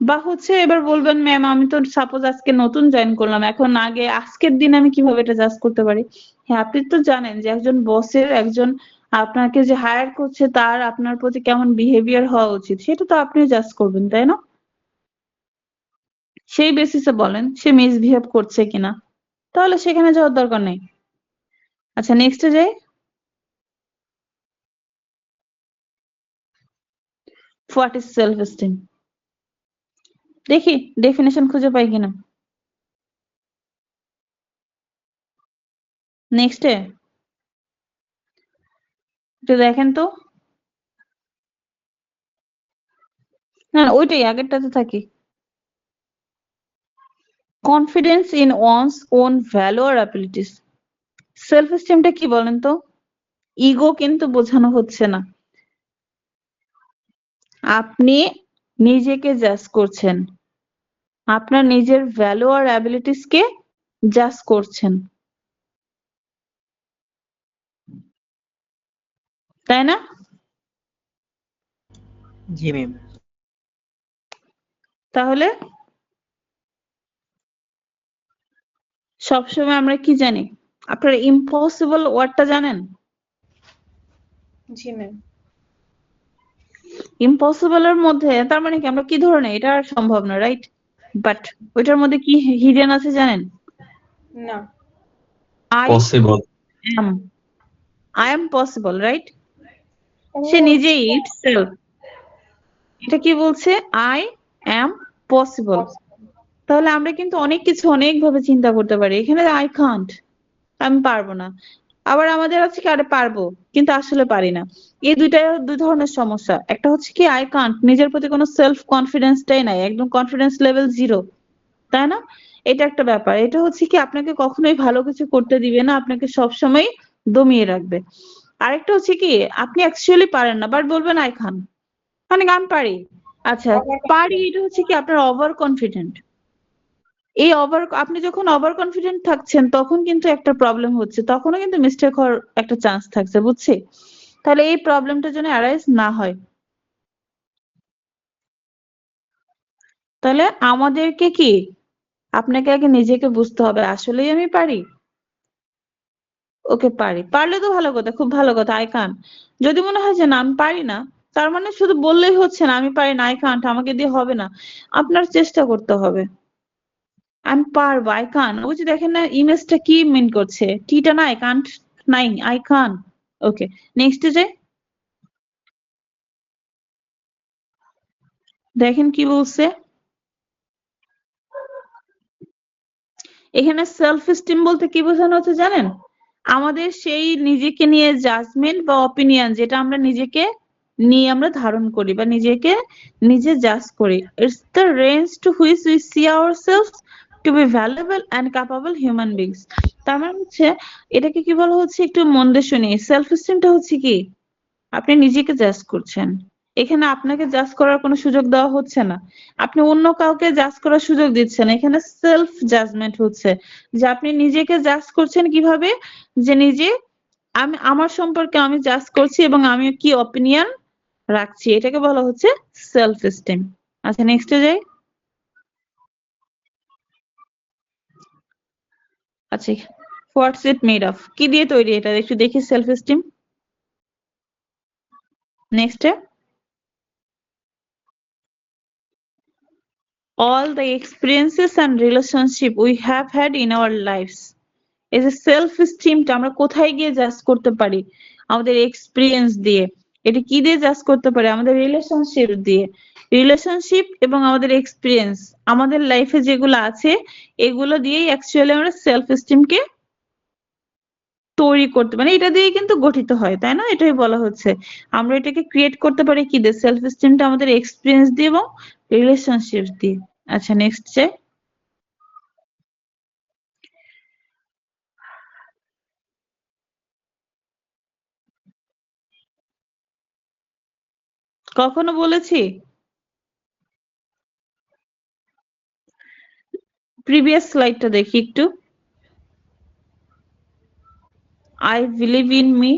বা হচ্ছে এবার বলবেন ম্যাম আমি তো সাপোজ আজকে নতুন জয়েন করলাম, এখন আগে আজকের দিন আমি কিভাবে এটা জাজ করতে পারি? হ্যাঁ, আপনি তো জানেন যে একজন বসের, একজন আপনাকে যে হায়ার করছে তার আপনার প্রতি কেমন বিহেভিয়ার হওয়া উচিত, সেটা তো আপনি জাজ করবেন, তাই না? সেই বেসিসে বলেন সে মিসবিহেভ করছে কিনা, তাহলে সেখানে যাওয়ার দরকার নেই। আচ্ছা, নেক্সটে যাই। What is self esteem? দেখি ডেফিনেশন খুঁজে পাই কিনা। নেক্সটে একটু দেখেন তো। না না, ওইটাই আগেরটাতে থাকি। Confidence in one's own value আর অ্যাবিলিটিস। সেলফ এস্টিমটা কি বলেন তো? ইগো কিন্তু বোঝানো হচ্ছে না, আপনি নিজেকে জাজ করছেন, আপনার নিজের ভ্যালু আর অ্যাবিলিটিস কে জাজ করছেন, তাই না? জি ম্যাম। তাহলে সবসময় আমরা কি জানি? আপনারা ইম্পসিবল ওয়ার্ডটা জানেন? জি ম্যাম। ইম্পসিবল এর মধ্যে তার মানে কি আমরা কি ধরে নেই এটা আর সম্ভব না, রাইট? বাট ওইটার মধ্যে কি হিডেন আছে জানেন? না। I possible. Am, I am possible, right? ও সে নিজেই ইটসেলফ এটা কি বলছে, আই এম পসিবল। তাহলে আমরা কিন্তু অনেক কিছু অনেক ভাবে চিন্তা করতে পারি, এখানে আই কান্ট, আমি পারবো না, আবার আমাদের আছে কি আরে পারবো কিন্তু আসলে পারি না। এই দুই ধরনের সমস্যা। একটা হচ্ছে কি আই কান্ট, নিজের প্রতি কোনো সেলফ কনফিডেন্সটাই নাই, একদম কনফিডেন্স লেভেল 0, তাই না? এটা একটা ব্যাপার। এটা হচ্ছে কি আপনাকে কখনোই ভালো কিছু করতে দিবে না, আপনাকে সবসময় দমিয়ে রাখবে। আরেকটা হচ্ছে কি আপনি অ্যাকচুয়ালি পারেন না, বাট বলবেন আই খান, মানে আমি পারি। আচ্ছা, পারি এটা হচ্ছে কি আপনার ওভার কনফিডেন্ট। এই আপনি যখন ওভার কনফিডেন্ট থাকছেন তখন কিন্তু একটা প্রবলেম হচ্ছে, তখনও কিন্তু মিস্টেক হওয়ার একটা চান্স থাকছে, বুঝছি? তাহলে এই প্রবলেমটা যেন অ্যারাইজ না হয়, তাহলে আমাদেরকে কি আপনাকে আগে নিজেকে বুঝতে হবে আসলেই আমি পারি। ওকে, পারি, পারলে তো ভালো কথা, খুব ভালো কথা, আই কান। যদি মনে হয় যে না আমি পারি না, তার মানে শুধু বললেই হচ্ছে না আমি পারি না, আই কান্ট, আমাকে দিয়ে হবে না, আপনার চেষ্টা করতে হবে। আমি পারবো, আই কান, ওই যে দেখেন না ইমেজটা কি মিন করছে, টিটা না, আই কান্ট নাই, আই কান। ওকে, নেক্সট যে দেখেন কি বলছে এখানে, সেলফ এস্টিম বলতে কি বোঝানো হচ্ছে জানেন? আমাদের সেই নিজেকে নিয়ে জাজমেন্ট বা অপিনিয়ন যেটা আমরা নিজেকে নিয়ে আমরা ধারণ করি বা নিজেকে নিজে জাজ করি। It's the range to which we see ourselves to be valuable and capable human beings. তার মানে হচ্ছে এটাকে কি বলা হচ্ছে, একটু মন দিয়ে শুনি। সেলফ এস্টিমটা হচ্ছে কি, আপনি নিজেকে জাজ করছেন। এখানে আপনাকে জাজ করার কোনো সুযোগ দেওয়া হচ্ছে না, আপনি অন্য কাউকে জাজ করার সুযোগ দিচ্ছেন। এখানে সেলফ জাজমেন্ট হচ্ছে যে আপনি নিজেকে জাজ করছেন কিভাবে, যে নিজে আমি আমার সম্পর্কে আমি জাজ করছি এবং আমি কি অপিনিয়ন রাখছি, এটাকে বলা হচ্ছে সেলফ এস্টিম। আচ্ছা নেক্সটে যাই। আচ্ছা, হোয়াটস ইট মেড অফ, কি দিয়ে তৈরি এটা একটু দেখি self esteem. Next, all the experiences and relationship we have had in our lives. এই যে সেলফ এস্টিমটা আমরা কোথায় গিয়ে জাজ করতে পারি, আমাদের এক্সপিরিয়েন্স দিয়ে। এটা কি দিয়ে জাজ করতে পারি, আমাদের রিলেশনশিপ দিয়ে। রিলেশনশিপ এবং আমাদের এক্সপিরিয়েন্স, আমাদের লাইফে যেগুলো আছে এগুলো দিয়েই অ্যাকচুয়ালি আমরা সেলফ এস্টিমকে তৈরি করতে, মানে এটা দিয়ে কিন্তু গঠিত হয়, তাই না? এটাই বলা হচ্ছে আমরা এটাকে ক্রিয়েট করতে পারি কি দিয়ে, সেলফ এস্টিমটা আমাদের এক্সপিরিয়েন্স দিয়ে এবং রিলেশনশিপ দিয়ে। আচ্ছা নেক্সট যে, কখনো বলেছি, প্রিভিয়াস স্লাইডটা দেখি একটু। I believe in me.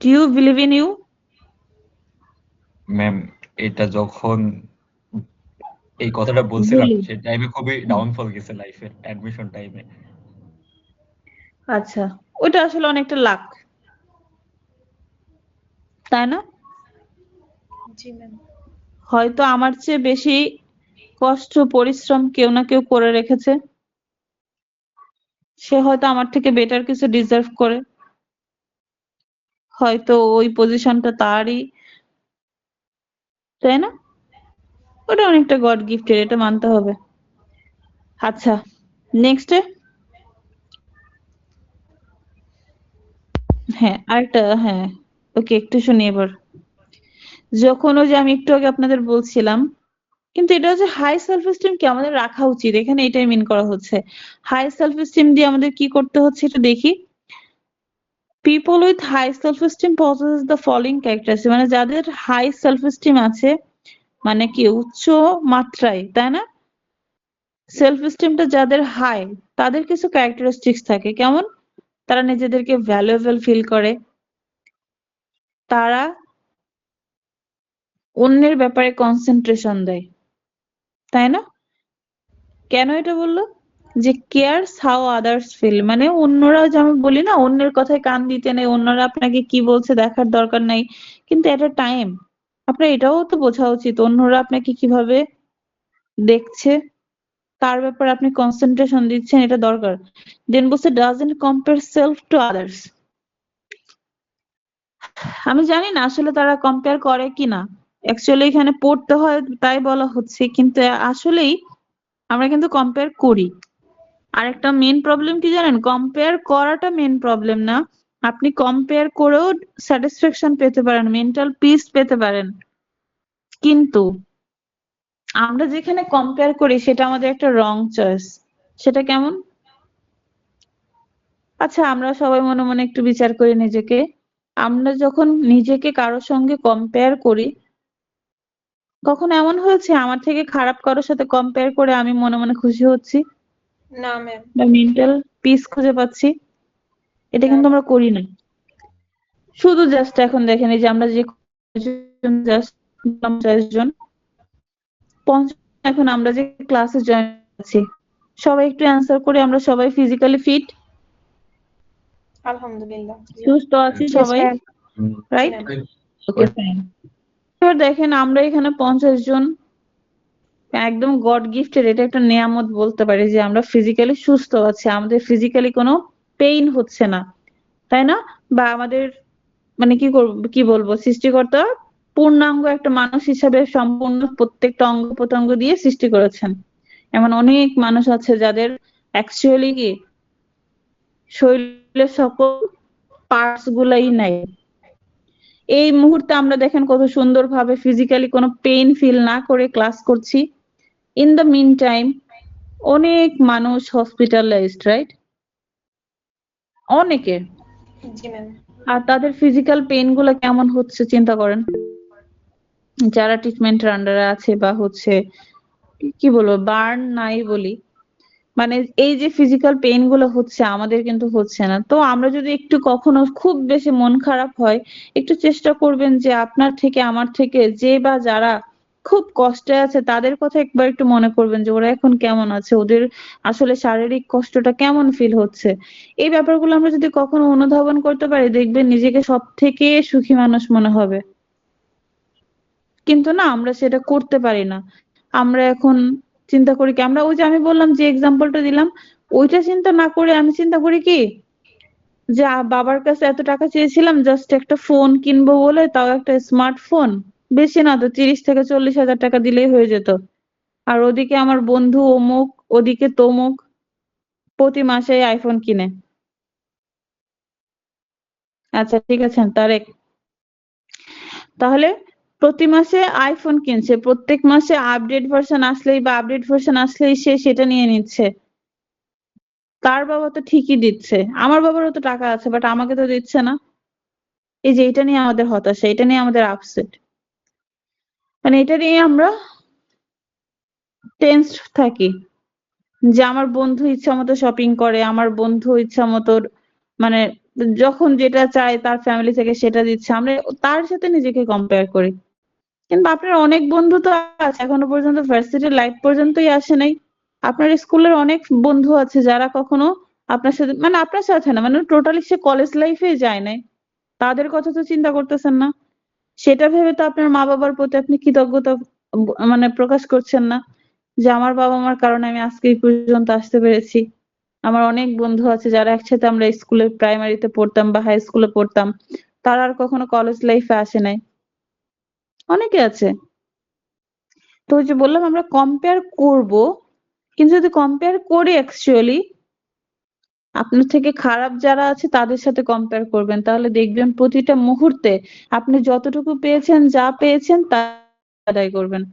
Do you believe in you? Ma'am এটা যখন এই কথাটা বলছিলাম বলি। সেই টাইমে খুবই ডাউনফল গেছে লাইফের অ্যাডমিশন টাইমে। আচ্ছা, ওটা আসলে অনেকটা লাক, তাই না? জি ম্যাম। হয়তো আমার চেয়ে বেশি কষ্ট পরিশ্রম কেউ না কেউ করে রেখেছে, সে হয়তো আমার থেকে বেটার কিছু ডিজার্ভ করে, হয়তো ওই পজিশনটা তারই, তাই না? ওটা অনেকটা গড গিফটেড, এটা মানতে হবে। আচ্ছা নেক্সট, হ্যাঁ আরেকটা, হ্যাঁ ওকে একটু শুনি এবার। যখন ওই যে আমি একটু আগে আপনাদের বলছিলাম, কিন্তু এটা হচ্ছে হাই সেলফ এস্টিম কি আমাদের রাখা উচিত, এখানে এটাই মিন করা হচ্ছে। হাই সেলফ এস্টিম দিয়ে আমাদের কি করতে হচ্ছে এটা দেখি। People with high self esteem possess the following characteristic, মানে যাদের হাই সেলফ এস্টিম আছে, মানে কি উচ্চ মাত্রায়, তাই না? সেলফ এস্টিমটা যাদের হাই, তাদের কিছু ক্যারেক্টারিস্টিক্স থাকে, কেমন? তারা নিজেদেরকে ভ্যালুয়েবল ফিল করে, তারা অন্যের ব্যাপারে কনসেন্ট্রেশন দেয়, তাই না? কেন এটা বললো, যে কেয়ারস হাউ আদার্স ফিল, মানে অন্যরা, যেমন বলি না অন্যের কথায় কান দিতে নেই, অন্যরা আপনাকে কি বলছে দেখার দরকার নাই, কিন্তু এট আ টাইম আপনার এটাও তো বোঝা উচিত অন্যরা আপনাকে কিভাবে দেখছে, তার ব্যাপারে আপনি কনসেন্ট্রেশন দিচ্ছেন, এটা দরকার। দেন বলছে doesn't compare self to others. আমি জানি না আসলে তারা কম্পেয়ার করে কিনা, অ্যাকচুয়ালি এখানে পড়তে হয় তাই বলা হচ্ছে, কিন্তু আসলেই আমরা কিন্তু কম্পেয়ার করি। আরেকটা মেন প্রবলেম কি জানেন, কম্পেয়ার করাটা মেন প্রবলেম না, আপনি কম্পেয়ার করেও স্যাটিসফ্যাকশন পেতে পারেন, মেন্টাল পিস পেতে পারেন, কিন্তু আমরা যেখানে কম্পেয়ার করি সেটা আমাদের একটা রং চয়েস। সেটা কেমন? আচ্ছা আমরা সবাই মনে মনে একটু বিচার করি নিজেকে, আমরা যখন নিজেকে কারোর সঙ্গে কম্পেয়ার করি, কখনো এমন হয়েছে আমার থেকে খারাপ কারোর সাথে কম্পেয়ার করে আমি মনে মনে খুশি হচ্ছি না ম্যাম। বা মেন্টাল পিস খুঁজে পাচ্ছি? এটা কিন্তু আমরা করি না। শুধু জাস্ট এখন দেখেন এই যে আমরা যে জাস্ট 50 জন, 50 এখন আমরা যে ক্লাসে জয়েন করছি, সবাই একটু অ্যান্সার করে, আমরা সবাই ফিজিক্যালি ফিট, আলহামদুলিল্লাহ। সুস্থ আছি সবাই, রাইট? Okay fine. এবার দেখেন আমরা এখানে 50 জন একদম গড গিফটেড, এটা একটা নিয়ামত বলতে পারি যে আমরা ফিজিক্যালি সুস্থ আছি, আমাদের ফিজিক্যালি কোনো পেইন হচ্ছে না, তাই না? বা আমাদের মানে কি করব, কি বলবো, সৃষ্টিকর্তা পূর্ণাঙ্গ একটা মানুষ হিসাবে সম্পূর্ণ প্রত্যেকটা অঙ্গ প্রত্যঙ্গ দিয়ে সৃষ্টি করেছেন। এমন অনেক মানুষ আছে যাদের অ্যাকচুয়ালি কি শরীরের সকল পার্টস গুলাই নাই। এই মুহূর্তে আমরা দেখেন কত সুন্দরভাবে ফিজিক্যালি কোনো পেইন ফিল না করে ক্লাস করছি। ইন দ্য মিন টাইম অনেক মানুষ হসপিটালাইজড, রাইট? অনেকে। জি ম্যাম। আর তাদের ফিজিক্যাল পেইন গুলো কেমন হচ্ছে চিন্তা করেন। যারা ট্রিটমেন্টের আন্ডারে আছে বা হচ্ছে কি বলবো বার্ন নাই বলি, মানে এই যে ফিজিক্যাল পেইন গুলো হচ্ছে আমাদের কিন্তু হচ্ছে না। তো আমরা যদি একটু কখনো খুব বেশি মন খারাপ হয়, একটু চেষ্টা করবেন যে আপনার থেকে আমার থেকে যে বা যারা খুব কষ্টে আছে তাদের কথা একবার একটু মনে করবেন যে ওরা এখন কেমন আছে, ওদের আসলে শারীরিক কষ্টটা কেমন ফিল হচ্ছে। এই ব্যাপারগুলো আমরা যদি কখনো অনুধাবন করতে পারি, দেখবেন নিজেকে সব থেকে সুখী মানুষ মনে হবে। কিন্তু না, আমরা সেটা করতে পারি না। আমরা এখন চিন্তা করি কি, আমরা ওই যে আমি বললাম যে এক্সাম্পলটা দিলাম, ওইটা চিন্তা না করে আমি চিন্তা করি কি যে বাবার কাছে এত টাকা চেয়েছিলাম জাস্ট একটা ফোন কিনবো বলে, তাও একটা স্মার্টফোন, বেশি না তো 30 থেকে 40 হাজার টাকা দিলেই হয়ে যেত। আর ওদিকে আমার বন্ধু অমুক, ওদিকে তমুক, প্রতি মাসে আইফোন কিনে। আচ্ছা ঠিক আছে তারেক, তাহলে প্রতি মাসে আইফোন কিনছে, প্রত্যেক মাসে আপডেট ভার্সন আসলেই বা আপডেট ভার্সন আসলেই সে সেটা নিয়ে নিচ্ছে। তার বাবা তো ঠিকই দিচ্ছে, আমার বাবারও তো টাকা আছে, বাট আমাকে তো দিচ্ছে না। এই যে এটা নিয়ে আমাদের হতাশা, এটা নিয়ে আমাদের আপসেট, মানে এটা নিয়ে আমরা টেনসড থাকি যে আমার বন্ধু ইচ্ছা মতো শপিং করে, আমার বন্ধু ইচ্ছা মতো মানে যখন যেটা চায় তার ফ্যামিলি থেকে সেটা দিচ্ছে, আমরা তার সাথে নিজেকে কম্পেয়ার করি। কিন্তু আপনার অনেক বন্ধু তো আছে, এখনো পর্যন্ত ভার্সিটির লাইফ পর্যন্তই আসে নাই। আপনার স্কুলের অনেক বন্ধু আছে যারা কখনো আপনার সাথে মানে আপনার সাথে না, মানে টোটালি সে কলেজ লাইফে যায় নাই। তাদের কথা তো চিন্তা করতেছেন না। সেটা ভেবে তো আপনার মা বাবার প্রতি আপনি কৃতজ্ঞতা মানে প্রকাশ করছেন না যে আমার বাবা মার কারণে আমি আজকে এই পর্যন্ত আসতে পেরেছি। আমার অনেক বন্ধু আছে যারা একসাথে আমরা স্কুলে প্রাইমারিতে পড়তাম বা হাই স্কুলে পড়তাম, তারা আর কখনো কলেজ লাইফে আসে নাই। অনেকে আছে। তো ওই যে বললাম আমরা কম্পেয়ার করব, কিন্তু যদি কম্পেয়ার করি অ্যাকচুয়ালি আপনার থেকে খারাপ যারা আছে তাদের সাথে কম্পেয়ার করবেন, তাহলে দেখবেন প্রতিটা মুহূর্তে আপনি যতটুকু পেয়েছেন যা পেয়েছেন তা আদায় করবেন।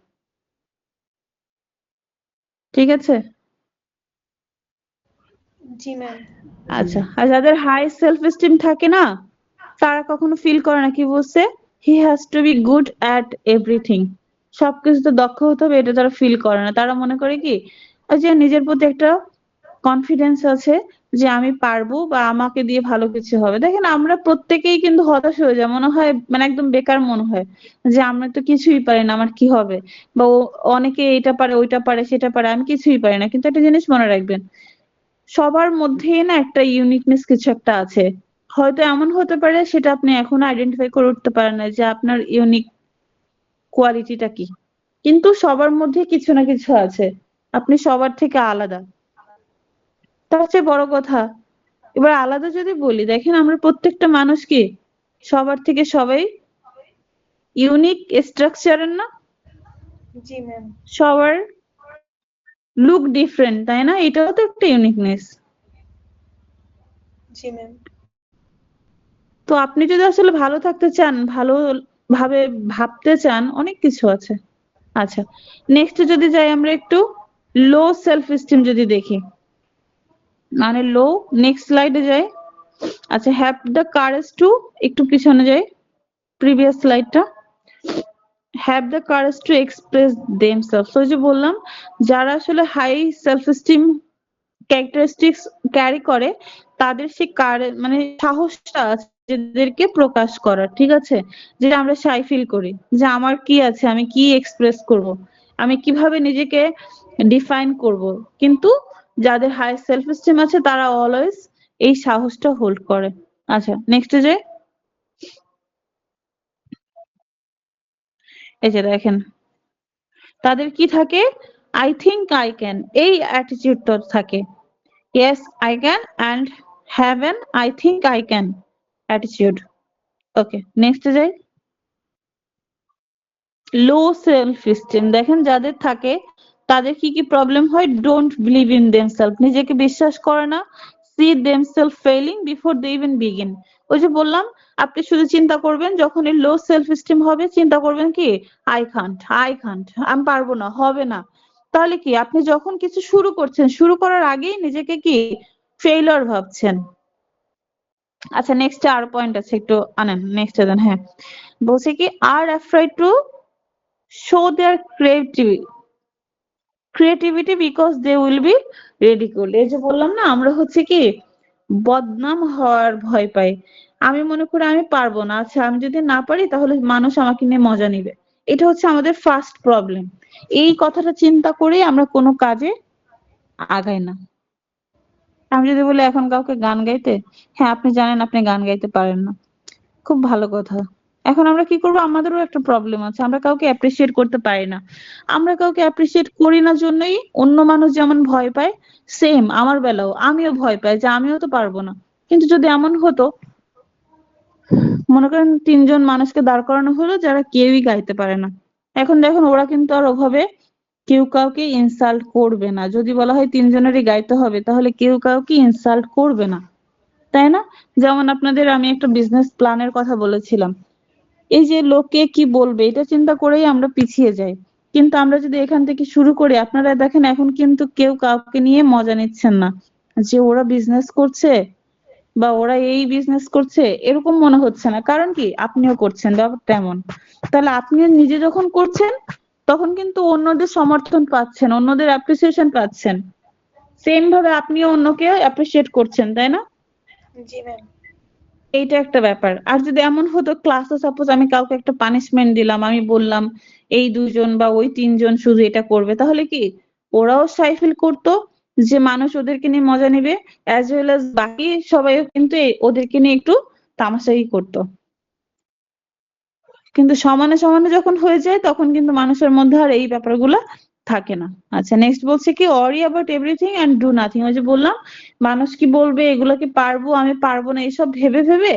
ঠিক আছে? জি ম্যাম। আচ্ছা, আর যাদের হাই সেলফ এস্টিম থাকে না, তারা কখনো ফিল করে না কি বলছে, he has to be good at everything, সবকিছুতে দক্ষ হতে হবে, এটা তারা ফিল করে না। তারা মনে করে কি ওই যে নিজের প্রতি একটা কনফিডেন্স আছে যে আমি পারবো বা আমাকে দিয়ে ভালো কিছু হবে। দেখেন আমরা প্রত্যেকেই কিন্তু হতাশ হয়ে যায়, মনে হয় মানে একদম বেকার মনে হয় যে আমরা তো কিছুই পারি না, আমার কি হবে, বা অনেকে এটা পারে ওইটা পারে সেটা পারে, আমি কিছুই পারি না। কিন্তু একটা জিনিস মনে রাখবেন, সবার মধ্যেই না একটা ইউনিকনেস কিছু একটা আছে। হয়তো এমন হতে পারে সেটা আপনি এখনো আইডেন্টিফাই করে উঠতে পারেন না যে আপনার ইউনিক কোয়ালিটিটা কি, কিন্তু সবার মধ্যে কিছু না কিছু আছে। আপনি সবার থেকে আলাদা, তার চেয়ে বড় কথা। এবার আলাদা যদি বলি, দেখেন আমরা প্রত্যেকটা মানুষ কি সবার থেকে সবাই ইউনিক স্ট্রাকচারের না? জি ম্যাম। সবার লুক ডিফারেন্ট, তাই না? এটাও তো একটা ইউনিকনেস। জি ম্যাম। তো আপনি যদি আসলে ভালো থাকতে চান, ভালো ভাবে ভাবতে চান, অনেক কিছু আছে। আচ্ছা, নেক্সট যদি যাই আমরা একটু লো সেলফ এস্টিম যদি দেখি, মানে লো, নেক্সট স্লাইডে যাই। আচ্ছা, হ্যাভ দ্য কারেজ টু, একটু পিছনে যাই, প্রিভিয়াস স্লাইডটা, have the courage to express themselves. ওই যে বললাম যারা আসলে high self esteem characteristics carry করে, তাদের সে মানে সাহসটা আছে নিজেদেরকে প্রকাশ করার। ঠিক আছে? যেটা আমরা শাই ফিল করি যে আমার কি আছে, আমি কি এক্সপ্রেস করব, আমি কিভাবে নিজেকে ডিফাইন করব। কিন্তু যাদের হাই সেলফ এস্টিম আছে তারা অলওয়েজ এই সাহসটা হোল্ড করে। আচ্ছা নেক্সটে যাই। এই যে দেখেন তাদের কি থাকে, আই থিঙ্ক আই ক্যান, এই অ্যাটিটিউডটা থাকে। Yes, I can and have an I think I can attitude. Okay, next এ যাই। লো সেলফ এস্টিম, দেখেন যাদের থাকে তাদের কি কি প্রবলেম হয়, ডোন্ট বিলিভ ইন দেমসেলফ, নিজেকে বিশ্বাস করে না, see themselves failing before they even begin. ওই যে বললাম, আপনি শুধু চিন্তা করবেন যখন এই লো সেলফ এস্টিম হবে, চিন্তা করবেন কি আই কান্ট, আমি পারবো না, হবে না। তাহলে কি আপনি যখন কিছু শুরু করছেন, শুরু করার আগেই নিজেকে কি ফেইলিওর ভাবছেন। আচ্ছা নেক্সট আর পয়েন্ট আছে, একটু আনেন নেক্সট দেন। হ্যাঁ, বলছে কি are afraid to show their creativity because they will be ridiculed. এই যে বললাম না, আমরা হচ্ছে কি বদনাম হওয়ার ভয় পাই। আমি মনে করি আমি পারবো না, আচ্ছা আমি যদি না পারি তাহলে মানুষ আমাকে নিয়ে মজা নিবে। এটা হচ্ছে আমাদের ফার্স্ট প্রবলেম। এই কথাটা চিন্তা করেই আমরা কোনো কাজে আগাই না। আমি যদি বলি এখন কাউকে গান গাইতে, হ্যাঁ আপনি জানেন আপনি গান গাইতে পারেন না, খুব ভালো কথা। এখন আমরা কি করবো, আমাদেরও একটা প্রবলেম আছে, আমরা কাউকে অ্যাপ্রিসিয়েট করতে পারি না। আমরা কাউকে অ্যাপ্রিসিয়েট করি না জন্যই অন্য মানুষ যেমন ভয় পায়, সেম আমার বেলাও আমিও ভয় পাই যে আমিও তো পারবো না। কিন্তু যদি এমন হতো, মনে করেন 3 জন মানুষকে দাঁড় করানো হলো যারা কেউই গাইতে পারে না, এখন দেখুন ওরা কিন্তু আর ওভাবে কেউ কাউকে ইনসাল্ট করবে না। যদি বলা হয় 3 জনেরই গাইতে হবে, তাহলে কেউ কাউকে ইনসাল্ট করবে না, তাই না? যেমন আপনাদের আমি একটা বিজনেস প্ল্যানের কথা বলেছিলাম, এই যে লোকে কি বলবে এটা চিন্তা করেই আমরা পিছিয়ে যাই। কিন্তু আমরা যদি এখান থেকে শুরু করি, আপনারা দেখেন এখন কিন্তু কেউ কাউকে নিয়ে মজা নিচ্ছেন না, যে ওরা বিজনেস করছে বা ওরা এই বিজনেস করছে এরকম মনে হচ্ছে না। কারণ কি আপনিও করছেন, ব্যাপারটা এমন। তাহলে আপনি নিজে যখন করছেন তখন কিন্তু অন্যদের সমর্থন পাচ্ছেন, অন্যদের অ্যাপ্রিসিয়েশন পাচ্ছেন, সেম ভাবে আপনিও অন্যকে অ্যাপ্রিসিয়েট করছেন, তাই না? জি ম্যাম। এইটা একটা ব্যাপার। আর যদি এমন হতো ক্লাসে সাপোজ আমি কাউকে একটা পানিশমেন্ট দিলাম, আমি বললাম এই 2 জন বা ওই 3 জন শুধু এটা করবে, তাহলে কি ওরাও শাই ফিল করতো যে মানুষ ওদেরকে নিয়ে মজা নিবে, অ্যাজ ওয়েল অ্যাজ বাকি সবাইও কিন্তু ওদেরকে নিয়ে একটু তামাশাই করতো। কিন্তু সমানে সমানে যখন হয়ে যায় তখন কিন্তু মানুষের মধ্যে আর এই ব্যাপারগুলো থাকে না। আচ্ছা নেক্সট বলছে কি worry about everything and do nothing. ওই যে বললাম মানুষ কি বলবে, এগুলো কি পারবো আমি পারবো না, এইসব ভেবে ভেবে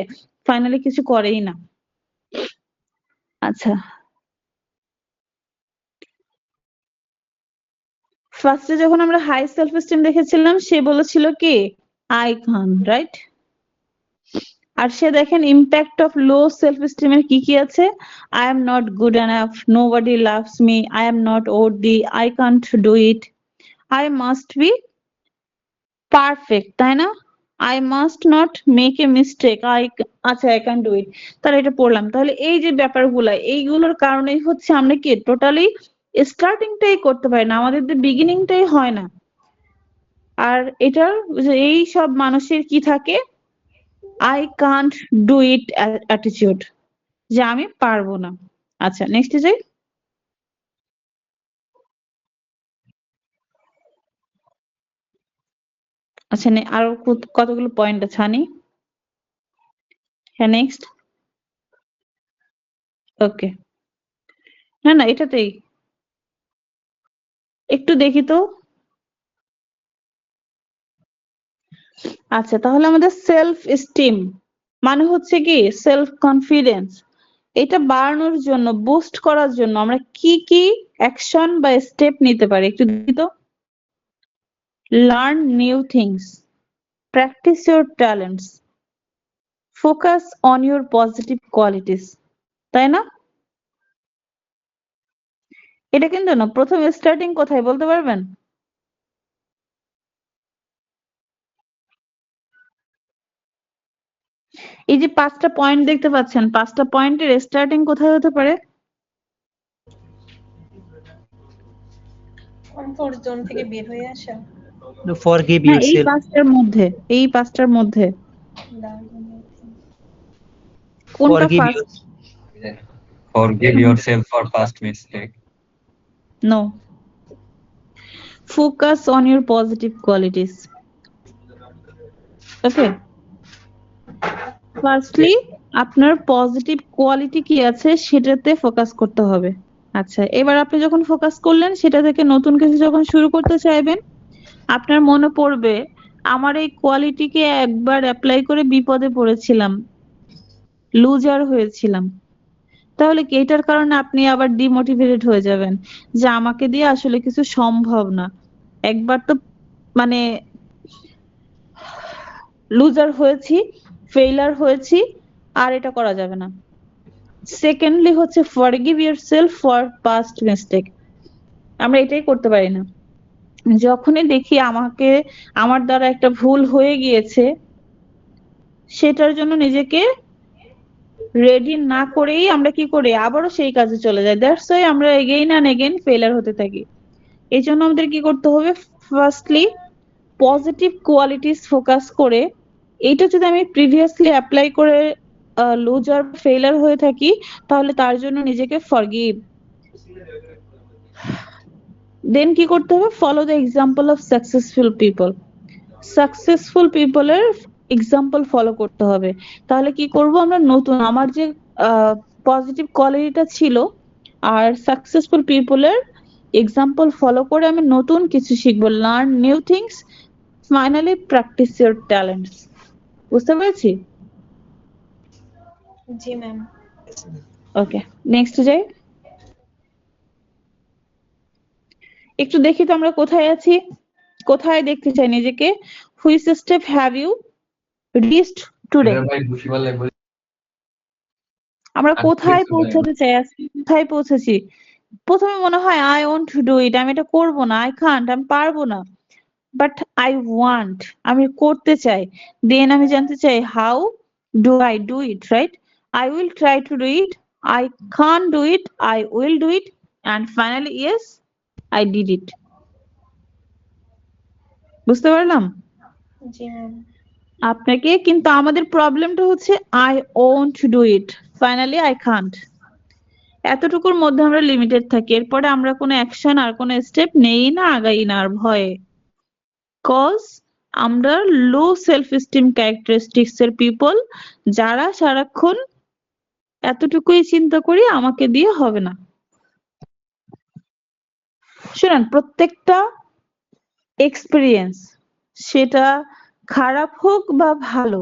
ফাইনালি কিছু করেই না। আচ্ছা ফার্স্টে যখন আমরা হাই সেলফ এস্টিম দেখেছিলাম, সে বলেছিল কি আই কান, রাইট? আর সে দেখেন impact of low self esteem এর কি কি আছে, I am not good enough, nobody loves me, I am not worthy, I can't do it, I must be perfect, তাই না? I must not make a mistake, আচ্ছা আই ক্যান ডু ইট। তাহলে এটা পড়লাম। তাহলে এই যে ব্যাপারগুলা, এইগুলোর কারণেই হচ্ছে আমরা কি টোটালি স্টার্টিংটাই করতে পারি না, আমাদের বিগিনিংটাই হয় না। আর এটার এই সব মানুষের কি থাকে, I can't do it attitude, যে আমি পারবো না। আচ্ছা নেক্সটে যাই। আচ্ছা আরো কতগুলো পয়েন্ট আছে আনি। হ্যাঁ নেক্সট। ওকে, না না এটাতেই একটু দেখি তো। আচ্ছা তাহলে আমাদের সেলফ এস্টিম মানে হচ্ছে কি সেলফ কনফিডেন্স, এটা বাড়ানোর জন্য, বুস্ট করার জন্য আমরা কি কি অ্যাকশন বা স্টেপ নিতে পারি একটু দেখি তো। Learn new things, practice your talents, focus on your positive qualities, তাই না? এটা কিন্তু না, প্রথম স্টার্টিং কোথায় বলতে পারবেন? এই যে 5টা পয়েন্ট দেখতে পাচ্ছেন, 5টা পয়েন্টের স্টার্টিং কোথায় হতে পারে? কমফোর্ট জোন থেকে বের হয়ে আসা। Forgive হ্যাঁ এই yourself. 5টার মধ্যে, এই 5টার মধ্যে Learn new things. কোনটা Forgive first? yourself. Forgive yourself for past mistake. No, focus on your positive qualities. Okay, firstly আপনার পজিটিভ কোয়ালিটি কি আছে সেটাতে ফোকাস করতে হবে। আচ্ছা এবার আপনি যখন ফোকাস করলেন, সেটা থেকে নতুন কিছু যখন শুরু করতে চাইবেন, আপনার মনে পড়বে আমার এই কোয়ালিটিকে একবার অ্যাপ্লাই করে বিপদে পড়েছিলাম, লুজার হয়েছিলাম। তাহলে কি এটার কারণে আপনি আবার ডিমোটিভেটেড হয়ে যাবেন যে আমাকে দিয়ে আসলে কিছু সম্ভব না। একবার তো মানে লুজার হয়েছি, ফেইলার হয়েছি, আর এটা করা যাবে না। সেকেন্ডলি হচ্ছে forgive yourself for past mistake. আমরা এটাই করতে পারি না। যখনই দেখি আমার দ্বারা একটা ভুল হয়ে গিয়েছে, সেটার জন্য নিজেকে রেডি না করেই আমরা কি করি, আবারও সেই কাজে চলে যাই। দ্যাটস ওয়াই আমরা এগেইন অ্যান্ড এগেইন ফেলার হতে থাকি। এই জন্য আমাদের কি করতে হবে, ফার্স্টলি পজিটিভ কোয়ালিটিস ফোকাস করে, এইটা যদি আমি প্রিভিয়াসলি অ্যাপ্লাই করে লুজ আর ফেলার হয়ে থাকি, তাহলে তার জন্য নিজেকে ফরগিভ। দেন কি করতে হবে, follow the example of successful people. Successful পিপলের এক্সাম্পল ফলো করতে হবে। তাহলে কি করব, আমরা নতুন আমার যে পজিটিভ কোয়ালিটিটা ছিল আর সাকসেসফুল পিপলের এক্সাম্পল ফলো করে আমি নতুন কিছু শিখবো, learn new things, finally practice your talents. বুঝতে পেরেছি? জি ম্যাম। ওকে, নেক্সট যাই। একটু দেখি তো আমরা কোথায় আছি, কোথায় দেখতে চাই নিজেকে। Which step have you reached today? আমরা কোথায় পৌঁছাতে চাই, আজকে কোথায় পৌঁছেছি? প্রথমে মনে হয় আই ওয়ান্ট টু ডু ইট, আমি এটা করবো না, আই কান্ট, আমি পারবো না। বাট আই ওয়ান্ট, আমি করতে চাই। দেন আমি জানতে চাই how do I do it, right? I will try to do it, I can't do it, I will do it, and finally yes I did it. বুঝতে পারলাম জি ম্যাম। আপনাকে? কিন্তু আমাদের প্রবলেমটা হচ্ছে I want to do it, finally I can't. এতটুকুর মধ্যে আমরা লিমিটেড থাকি, এরপরে আমরা কোনো অ্যাকশন আর কোনো স্টেপ নেই না, আগাই না আর ভয়ে। কজ আমরা লো সেলফ এস্টিম ক্যারেক্টারিস্টিক্স এর পিপল, যারা সারাক্ষণ এতটুকুই চিন্তা করি আমাকে দিয়ে হবে না। শুনেন, প্রত্যেকটা এক্সপিরিয়েন্স, সেটা খারাপ হোক বা ভালো,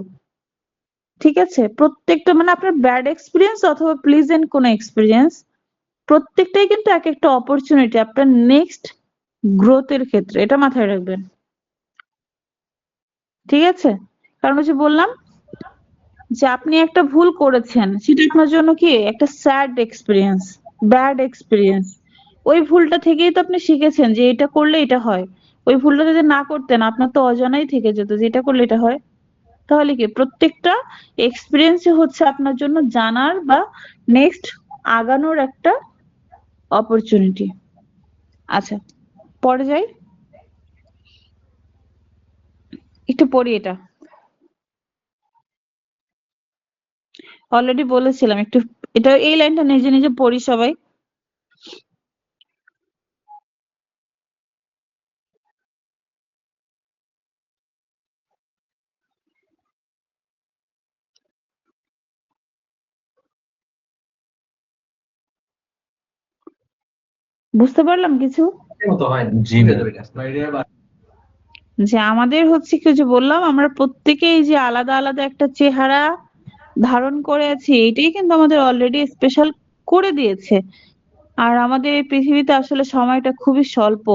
ঠিক আছে, প্রত্যেকটা মানে আপনার ব্যাড এক্সপিরিয়েন্স অথবা প্লিজেন্ট কোনো এক্সপিরিয়েন্স, প্রত্যেকটাই কিন্তু এক একটা অপরচুনিটি আপনার নেক্সট গ্রোথের ক্ষেত্রে, এটা মাথায় রাখবেন। ঠিক আছে? কারণ ওই যে বললাম যে আপনি একটা ভুল করেছেন, সেটা আপনার জন্য কি একটা স্যাড এক্সপিরিয়েন্স, ব্যাড এক্সপিরিয়েন্স। ওই ভুলটা থেকেই তো আপনি শিখেছেন যে এটা করলে এটা হয়। ওই ভুলটা যদি না করতেন, আপনার তো অজানাই থেকে যেত যে এটা করলে এটা হয়। তাহলে কি প্রত্যেকটা এক্সপিরিয়েন্স হচ্ছে আপনার জন্য জানার বা নেক্সট আগানোর একটা অপরচুনিটি। আচ্ছা, পরে যাই, একটু পড়ি এটা। অলরেডি বলেছিলাম একটু, এটা এই লাইনটা নিজে নিজে পড়ি সবাই। বুঝতে পারলাম কিছু? জি যে আমাদের হচ্ছে কি, যে বললাম আমরা প্রত্যেকেই যে আলাদা আলাদা একটা চেহারা ধারণ করে আছি, এইটাই কিন্তু আমাদের অলরেডি স্পেশাল করে দিয়েছে। আর আমাদের এই পৃথিবীতে আসলে সময়টা খুবই স্বল্প।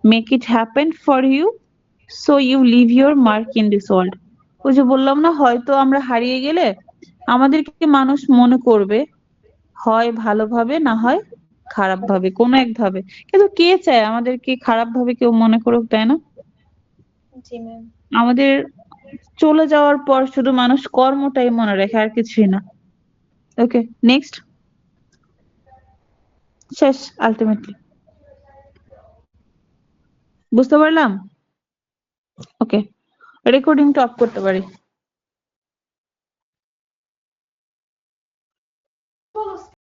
Make it happen for you, so you leave your mark in this world. ওই যে বললাম না, হয়তো আমরা হারিয়ে গেলে আমাদেরকে মানুষ মনে করবে, হয় ভালোভাবে না হয় খারাপ ভাবে, কোনো এক ভাবে। কিন্তু কে চায় আমাদেরকে খারাপ ভাবে কেউ মনে করুক, তাই না? জি ম্যাম। আমাদের চলে যাওয়ার পর শুধু মানুষ কর্মটাই মনে রাখে, আর কিছুই না। ওকে, নেক্সট। শেষ আলটিমেটলি। বুঝতে পারলাম? ওকে, রেকর্ডিংটা অফ করতে পারি।